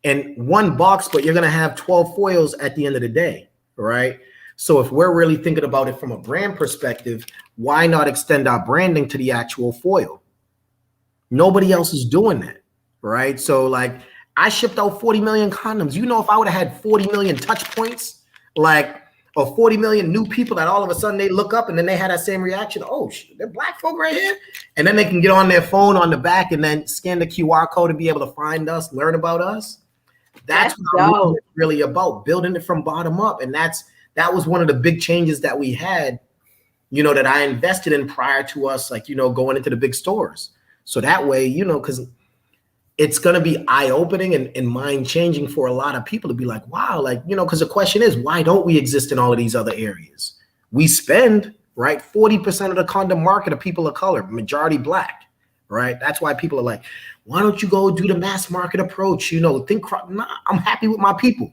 Speaker 3: And one box, but you're gonna have 12 foils at the end of the day, right? So if we're really thinking about it from a brand perspective, why not extend our branding to the actual foil? Nobody else is doing that, right? So I shipped out 40 million condoms. If I would have had 40 million touch points, or 40 million new people that all of a sudden they look up and then they had that same reaction. Oh, shit, they're Black folk right here. And then they can get on their phone on the back and then scan the QR code and be able to find us, learn about us. That's what it's really about, building it from bottom up. And that was one of the big changes that we had, that I invested in prior to us, going into the big stores. So that way, because it's going to be eye-opening and mind-changing for a lot of people to be like, wow, because the question is, why don't we exist in all of these other areas? We spend, right, 40% of the condom market of people of color, majority Black, right? That's why people are like, why don't you go do the mass market approach? I'm happy with my people.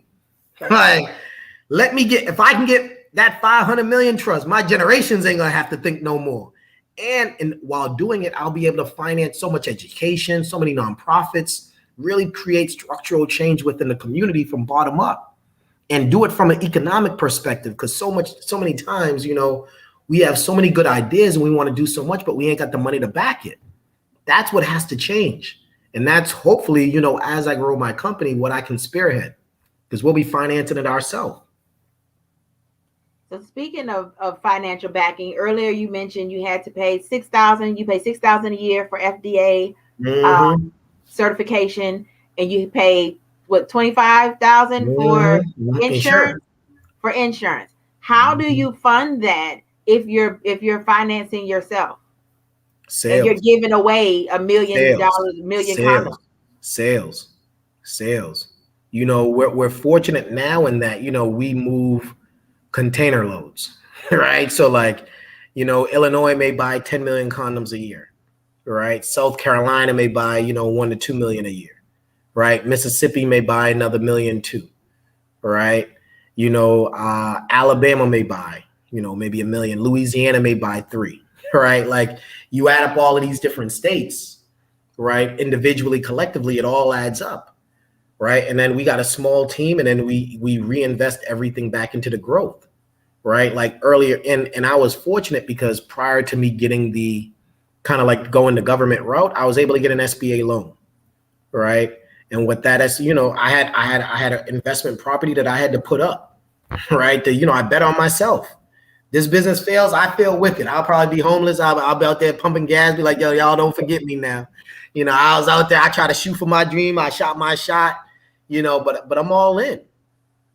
Speaker 3: If I can get that 500 million trust, my generations ain't going to have to think no more. And while doing it, I'll be able to finance so much education, so many nonprofits, really create structural change within the community from bottom up, and do it from an economic perspective. Because so many times, we have so many good ideas and we want to do so much, but we ain't got the money to back it. That's what has to change. And that's hopefully, you know, as I grow my company, what I can spearhead, because we'll be financing it ourselves.
Speaker 2: So speaking of financial backing, earlier you mentioned you had to pay $6,000. You pay $6,000 a year for FDA certification, and you pay what, $25,000 for insurance. For insurance, how do you fund that if you're financing yourself?
Speaker 3: Sales.
Speaker 2: And you're giving away $1 million, condoms.
Speaker 3: Sales. You know, we're fortunate now in that, you know, we move container loads, right? So like, you know, Illinois may buy 10 million condoms a year, right? South Carolina may buy, you know, 1 to 2 million a year, right? Mississippi may buy another million too, right? You know, Alabama may buy, you know, maybe 1 million. Louisiana may buy 3, right? Like you add up all of these different states, right? Individually, collectively, it all adds up, right? And then we got a small team, and then we reinvest everything back into the growth, right? Like earlier, and I was fortunate because prior to me getting the kind of like going the government route, I was able to get an SBA loan, right? And what that is, you know, I had an investment property that I had to put up, right? That, you know, I bet on myself. This business fails, I fail with it. I'll probably be homeless. I'll be out there pumping gas, be like, yo, y'all don't forget me now. You know, I was out there, I tried to shoot for my dream. I shot my shot, you know, but I'm all in,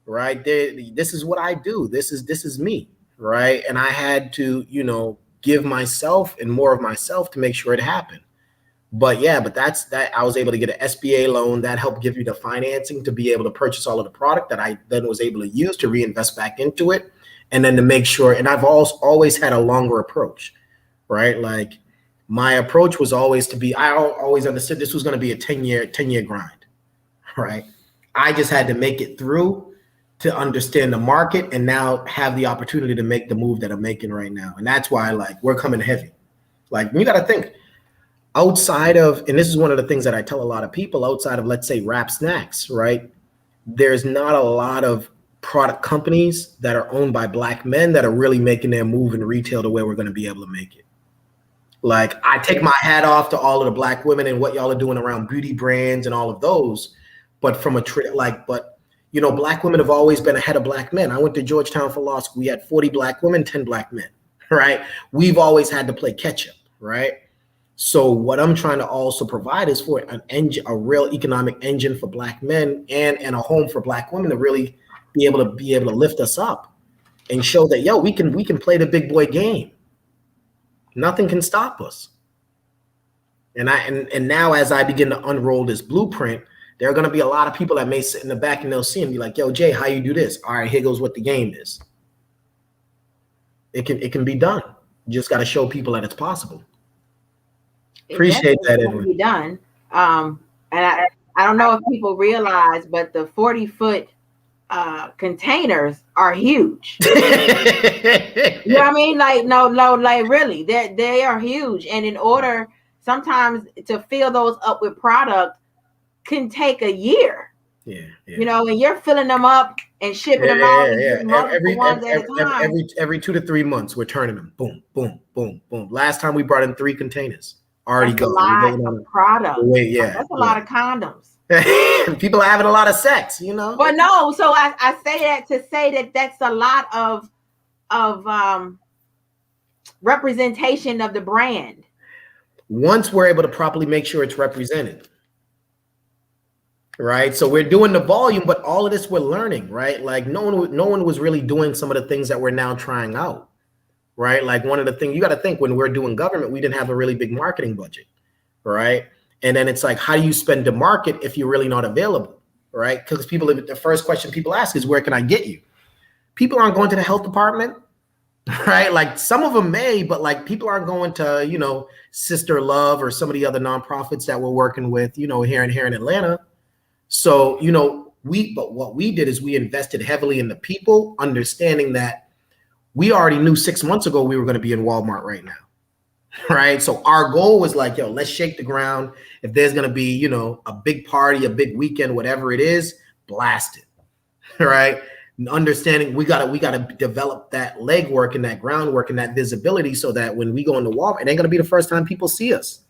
Speaker 3: right? This is what I do. This is me, right? And I had to, you know, give myself and more of myself to make sure it happened. But yeah, but that's that. I was able to get an SBA loan that helped give you the financing to be able to purchase all of the product that I then was able to use to reinvest back into it. And then to make sure, and I've always had a longer approach, right? Like my approach was always to be, I always understood this was going to be a 10-year grind, right? I just had to make it through to understand the market and now have the opportunity to make the move that I'm making right now. And that's why like we're coming heavy. Like you got to think, outside of, and this is one of the things that I tell a lot of people, outside of, let's say, Wrap Snacks, right? There's not a lot of product companies that are owned by Black men that are really making their move in retail to where we're going to be able to make it. Like I take my hat off to all of the Black women and what y'all are doing around beauty brands and all of those. But from a but you know, Black women have always been ahead of Black men. I went to Georgetown for law school. We had 40 Black women, 10 Black men, right? We've always had to play catch up, right? So what I'm trying to also provide is for an engine, a real economic engine for Black men and a home for Black women to really be able to lift us up and show that, yo, we can play the big boy game. Nothing can stop us. And now as I begin to unroll this blueprint, there are going to be a lot of people that may sit in the back and they'll see and be like, yo, Jay, how you do this? All right, here goes what the game is. It can be done. You just got to show people that it's possible. Appreciate that, Edwin.
Speaker 2: Be done. And I don't know if people realize, but the 40-foot containers are huge. You know what I mean? Like no, like really, they are huge. And in order sometimes to fill those up with product can take a year. Yeah. You know, and you're filling them up and shipping them out.
Speaker 3: Every 2 to 3 months, we're turning them. Boom, boom, boom, boom. Last time we brought in 3 containers. Already
Speaker 2: go. A lot of product. That's a lot of condoms.
Speaker 3: People are having a lot of sex, you know.
Speaker 2: But no, so I say that to say that that's a lot of representation of the brand.
Speaker 3: Once we're able to properly make sure it's represented. Right. So we're doing the volume, but all of this we're learning, right? Like no one was really doing some of the things that we're now trying out. Right. Like one of the things you got to think when we're doing government, we didn't have a really big marketing budget. Right. And then it's like, how do you spend the market if you're really not available? Right. Because the first question people ask is, where can I get you? People aren't going to the health department. Right. Like some of them may, but like people aren't going to, you know, Sister Love or some of the other nonprofits that we're working with, you know, here in Atlanta. So, you know, but what we did is we invested heavily in the people, understanding that we already knew 6 months ago we were going to be in Walmart right now. Right. So our goal was like, yo, let's shake the ground. If there's going to be, you know, a big party, a big weekend, whatever it is, blast it. Right. And understanding we got to develop that legwork and that groundwork and that visibility so that when we go into Walmart, it ain't going to be the first time people see us.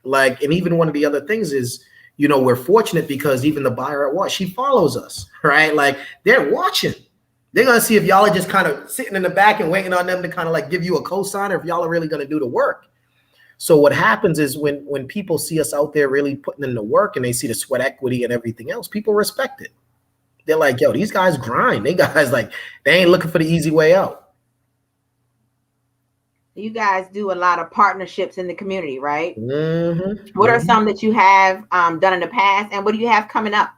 Speaker 3: Like, and even one of the other things is, you know, we're fortunate because even the buyer at what she follows us, right? Like they're watching. They're gonna see if y'all are just kind of sitting in the back and waiting on them to kind of like give you a cosign, or if y'all are really gonna do the work. So what happens is when people see us out there really putting in the work and they see the sweat equity and everything else, people respect it. They're like, yo, these guys grind. They guys like they ain't looking for the easy way out.
Speaker 2: You guys do a lot of partnerships in the community, right?
Speaker 3: Mm-hmm.
Speaker 2: What are some that you have done in the past, and what do you have coming up?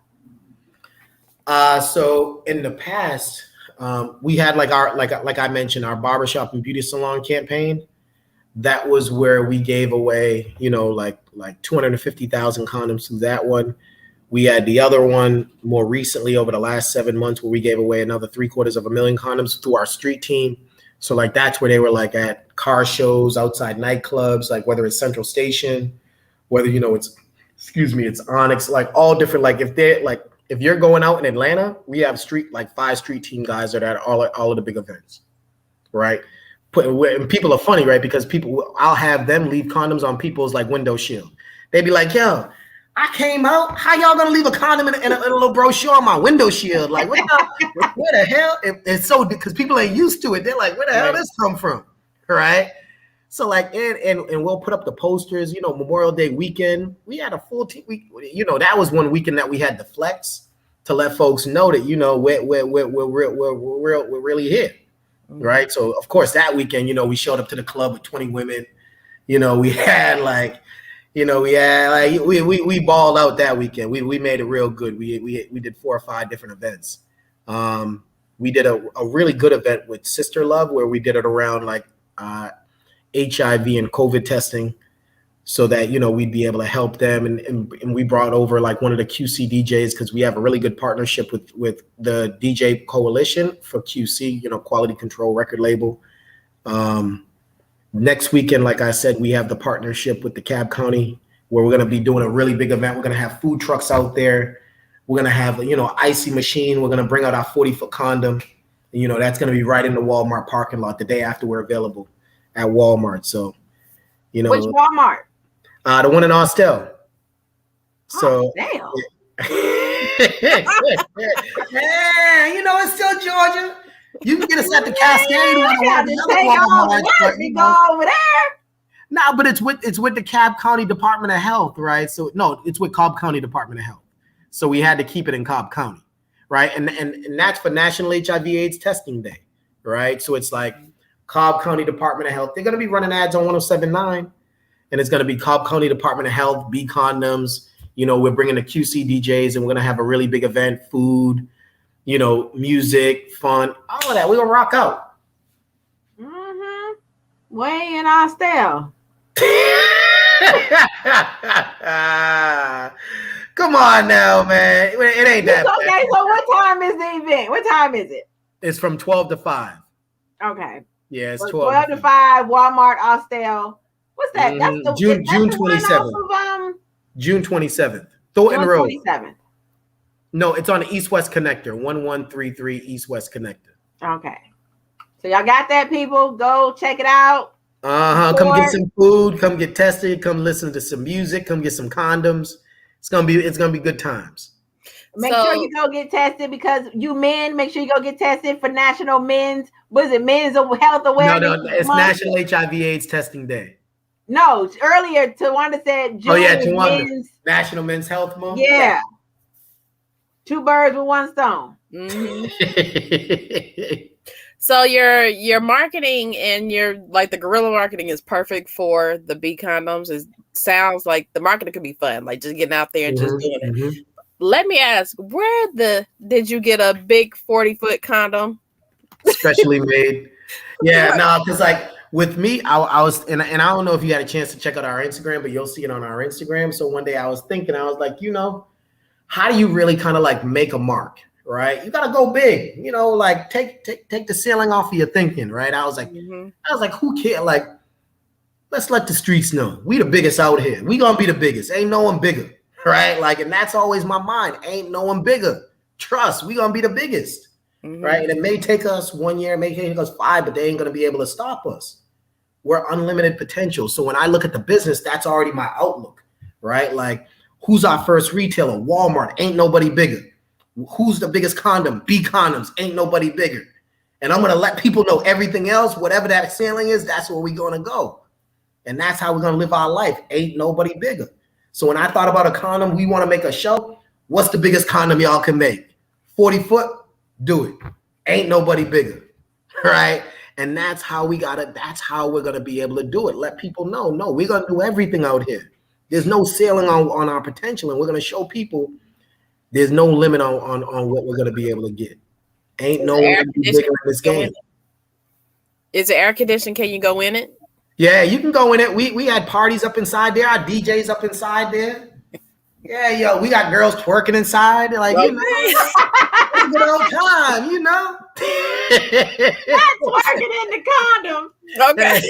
Speaker 3: So in the past, we had like I mentioned, our barbershop and beauty salon campaign. That was where we gave away, you know, like 250,000 condoms through that one. We had the other one more recently over the last 7 months where we gave away another 750,000 condoms through our street team. So like that's where they were like at car shows, outside nightclubs, like whether it's Central Station, whether, you know, it's Onyx, like all different. Like if you're going out in Atlanta, we have like 5 street team guys that are at all of the big events, right? And people are funny, right? Because I'll have them leave condoms on people's like window shield. They'd be like, yo, I came out. How y'all gonna leave a condom in a little brochure on my window shield? Like, where the hell? It's so because people ain't used to it. They're like, where the hell this come from? Right? So like, and we'll put up the posters. You know, Memorial Day weekend, we had a full team. You know, that was one weekend that we had the flex to let folks know that, you know, we're really here. Right. So of course that weekend, you know, we showed up to the club with 20 women. You know, we had like, we balled out that weekend. We made it real good. We did 4 or 5 different events. We did a really good event with Sister Love where we did it around like HIV and COVID testing, so that, you know, we'd be able to help them. And we brought over like one of the QC DJs because we have a really good partnership with the DJ Coalition for QC, you know, quality control record label. Next weekend, like I said, we have the partnership with the Cab County where we're going to be doing a really big event. We're going to have food trucks out there. We're going to have, you know, icy machine. We're going to bring out our 40-foot condom. And, you know, that's going to be right in the Walmart parking lot the day after we're available at Walmart. So, you know.
Speaker 2: Which Walmart?
Speaker 3: The one in Austell. So,
Speaker 2: damn.
Speaker 3: Yeah, you know, it's still Georgia. You can get us at the Cascade.
Speaker 2: Go over there.
Speaker 3: No, but it's with the Cobb County Department of Health, right? So no, it's with Cobb County Department of Health. So we had to keep it in Cobb County, right? And that's for National HIV/AIDS Testing Day, right? So it's like Cobb County Department of Health. They're going to be running ads on 107.9, and it's going to be Cobb County Department of Health, B Condoms. You know, we're bringing the QC DJs, and we're going to have a really big event, food, you know, music, fun, all of that. We're going to rock out.
Speaker 2: Mm-hmm. Way in Austell.
Speaker 3: Come on now, man. It ain't that
Speaker 2: okay,
Speaker 3: bad.
Speaker 2: So what time is the event? What time is it?
Speaker 3: It's from 12 to 5.
Speaker 2: Okay.
Speaker 3: Yeah, it's
Speaker 2: so
Speaker 3: 12
Speaker 2: to 5, Walmart, Austell. What's that? That's the
Speaker 3: June 27th. June 27th. Thornton Road. 27th. No, it's on the East-West Connector, 1133 East-West Connector.
Speaker 2: Okay. So y'all got that, people. Go check it out.
Speaker 3: Come get some food. Come get tested. Come listen to some music. Come get some condoms. It's gonna be good times.
Speaker 2: Make sure you go get tested, because you men, make sure you go get tested for National Men's. Was it Men's Health Awareness?
Speaker 3: No, it's National HIV/AIDS Testing Day.
Speaker 2: No, earlier TaWanda said June.
Speaker 3: Oh yeah, TaWanda. National Men's Health Month.
Speaker 2: Yeah. 2 birds with 1 stone.
Speaker 1: Mm-hmm. So your marketing and your the guerrilla marketing is perfect for the B condoms. It sounds like the marketing could be fun, like just getting out there and just doing it. Mm-hmm. Let me ask, did you get a big 40-foot condom?
Speaker 3: Specially made. Yeah, no, because like with me, I was, and I don't know if you had a chance to check out our Instagram, but you'll see it on our Instagram. So one day I was thinking, I was like, you know, how do you really kind of like make a mark? Right, you gotta go big, you know, like take the ceiling off of your thinking, right? I was like, who cares? Like, let's let the streets know we the biggest out here. We gonna be the biggest. Ain't no one bigger, right? Like, and that's always my mind. Ain't no one bigger. Trust, we gonna be the biggest, right? And it may take us 1 year, it may take us 5, but they ain't gonna be able to stop us, we're unlimited potential. So when I look at the business, that's already my outlook, right? Like, who's our first retailer? Walmart, ain't nobody bigger. Who's the biggest condom? B Condoms, ain't nobody bigger. And I'm going to let people know everything else, whatever that ceiling is, that's where we're going to go. And that's how we're going to live our life. Ain't nobody bigger. So when I thought about a condom, we want to make a show. What's the biggest condom y'all can make? 40 foot? Do it. Ain't nobody bigger. Right? And that's how we're going to be able to do it. Let people know, no, we're going to do everything out here. There's no ceiling on our potential. And we're going to show people there's no limit on what we're going to be able to get. Ain't no one bigger in this game.
Speaker 1: Is it air conditioned? Can you go in it?
Speaker 3: Yeah, you can go in it. We had parties up inside there. Our DJs up inside there. Yeah, yo, we got girls twerking inside. Like, you know, it's a good old time, you know.
Speaker 2: Not twerking in the condom.
Speaker 1: Okay.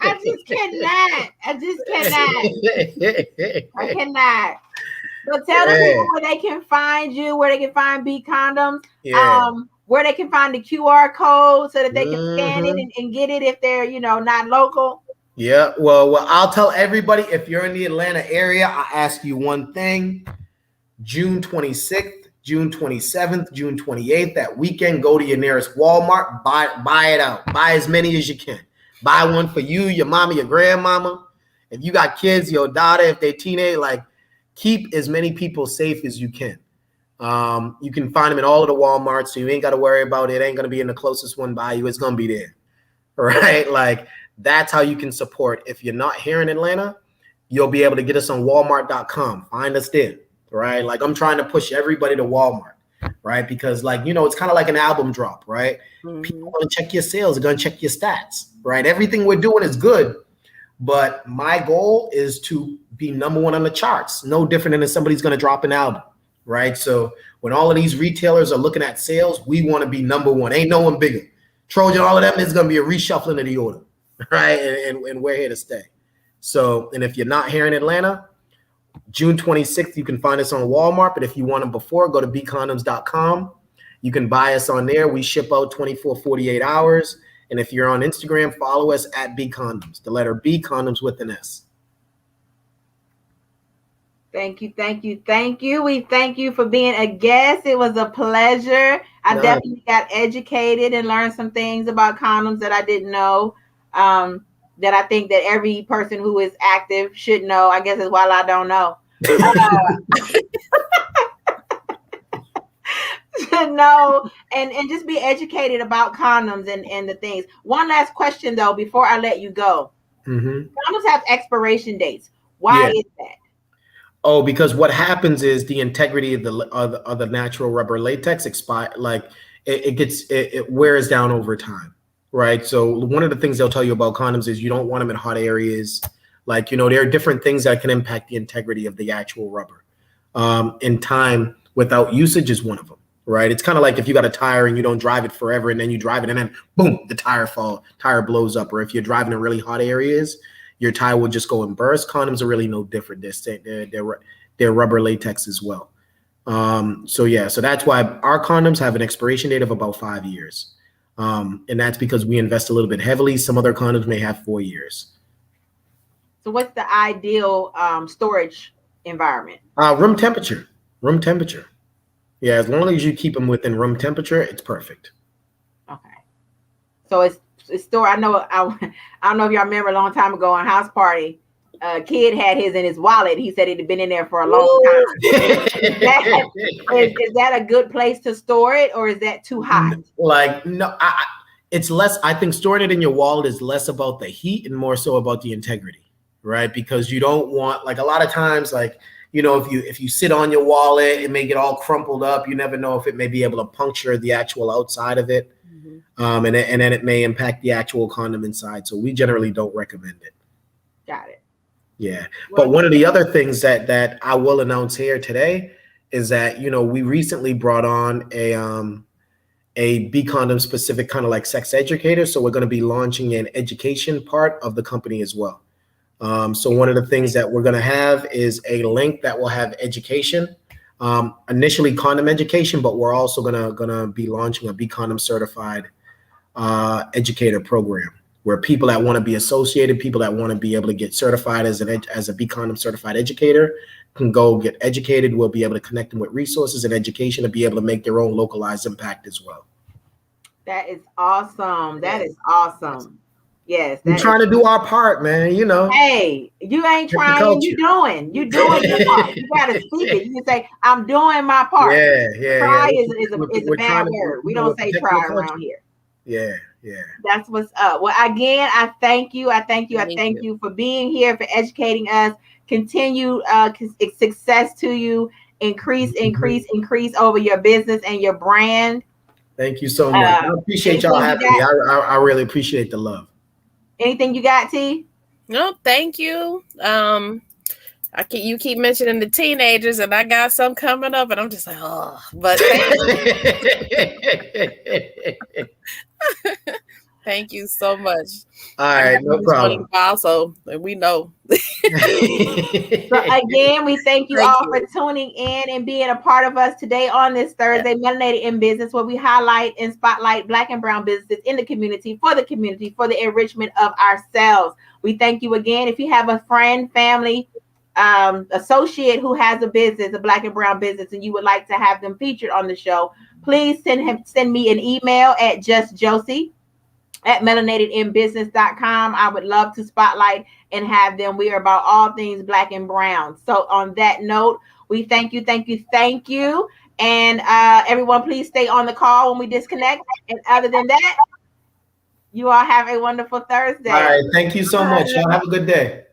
Speaker 2: I just cannot. I cannot. So tell the people where they can find you, where they can find B Condoms, where they can find the QR code so that they can scan it and get it if they're, you know, not local.
Speaker 3: Yeah, well, I'll tell everybody, if you're in the Atlanta area, I ask you one thing. June 26th, June 27th, June 28th, that weekend, go to your nearest Walmart, buy it out. Buy as many as you can. Buy one for you, your mama, your grandmama. If you got kids, your daughter, if they're teenage, like, keep as many people safe as you can. You can find them in all of the Walmarts, so you ain't got to worry about it. Ain't going to be in the closest one by you. It's going to be there, right? Like, that's how you can support. If you're not here in Atlanta, you'll be able to get us on Walmart.com. Find us there, right? Like, I'm trying to push everybody to Walmart, right? Because, like, you know, it's kind of like an album drop, right? People want to check your sales. They're going to check your stats, right? Everything we're doing is good. But my goal is to be number one on the charts. No different than if somebody's going to drop an album, right? So when all of these retailers are looking at sales, we want to be number one. Ain't no one bigger. Trojan, all of them, there's going to be a reshuffling of the order, right? And we're here to stay. So, and if you're not here in Atlanta, June 26th, you can find us on Walmart. But if you want them before, go to bcondoms.com. You can buy us on there. We ship out 24, 48 hours. And if you're on Instagram, follow us at B Condoms, the letter B, Condoms with an S.
Speaker 2: Thank you. We thank you for being a guest. It was a pleasure. I definitely got educated and learned some things about condoms that I didn't know, that I think that every person who is active should know. I guess it's while I don't know. To know and just be educated about condoms and the things. One last question though before I let you go. Condoms have expiration dates. Why is that?
Speaker 3: Oh, because what happens is the integrity of the natural rubber latex expire. Like it wears down over time, right? So one of the things they'll tell you about condoms is you don't want them in hot areas. Like, you know, there are different things that can impact the integrity of the actual rubber. In time without usage is one of them. Right. It's kind of like if you got a tire and you don't drive it forever and then you drive it and then boom, the tire blows up. Or if you're driving in really hot areas, your tire will just go and burst. Condoms are really no different. They're rubber latex as well. So that's why our condoms have an expiration date of about 5 years. And that's because we invest a little bit heavily. Some other condoms may have 4 years.
Speaker 2: So what's the ideal storage environment? Room temperature.
Speaker 3: Yeah, as long as you keep them within room temperature, it's perfect.
Speaker 2: Okay. So it's stored. I don't know if y'all remember a long time ago on House Party, a kid had his in his wallet. He said it had been in there for a long time. Is that a good place to store it, or is that too hot?
Speaker 3: Like, no, it's less. I think storing it in your wallet is less about the heat and more so about the integrity, right? Because you don't want, like, a lot of times, like, you know, if you sit on your wallet, it may get all crumpled up. You never know if it may be able to puncture the actual outside of it. And then it may impact the actual condom inside. So we generally don't recommend it.
Speaker 2: Got it.
Speaker 3: Yeah. But one of the other things that I will announce here today is that, you know, we recently brought on a B Condom specific kind of like sex educator. So we're going to be launching an education part of the company as well. So one of the things that we're going to have is a link that will have education, initially condom education, but we're also going to be launching a B Condom certified educator program where people that want to be associated, people that want to be able to get certified as a Be Condom certified educator can go get educated. We'll be able to connect them with resources and education to be able to make their own localized impact as well.
Speaker 2: That is awesome. That is awesome. Yes.
Speaker 3: We're trying to do our part, man. You know.
Speaker 2: Hey, you ain't trying, you doing. You doing your part. You gotta speak it. You can say, I'm doing my part.
Speaker 3: Yeah.
Speaker 2: Try is a bad word. We don't say try around here.
Speaker 3: Yeah.
Speaker 2: That's what's up. Well, again, I thank you. I thank you for being here, for educating us. Continue success to you. Increase over your business and your brand.
Speaker 3: Thank you so much. I appreciate y'all having me. I really appreciate the love.
Speaker 2: Anything you got, T?
Speaker 1: No, thank you. You keep mentioning the teenagers, and I got some coming up, and I'm just like, oh, but thank you so much.
Speaker 3: All right, no problem.
Speaker 1: Also, we know.
Speaker 2: So again, we thank you all for tuning in and being a part of us today on this Thursday, Melanated N Business, where we highlight and spotlight Black and brown businesses in the community, for the enrichment of ourselves. We thank you again. If you have a friend, family, associate who has a business, a Black and brown business, and you would like to have them featured on the show, please send me an email at justjoci@melanatednbusiness.com. I would love to spotlight and have them. We are about all things Black and brown. So on that note, we thank you. And everyone, please stay on the call when we disconnect. And other than that, you all have a wonderful Thursday.
Speaker 3: All right. Thank you so much. Y'all have a good day.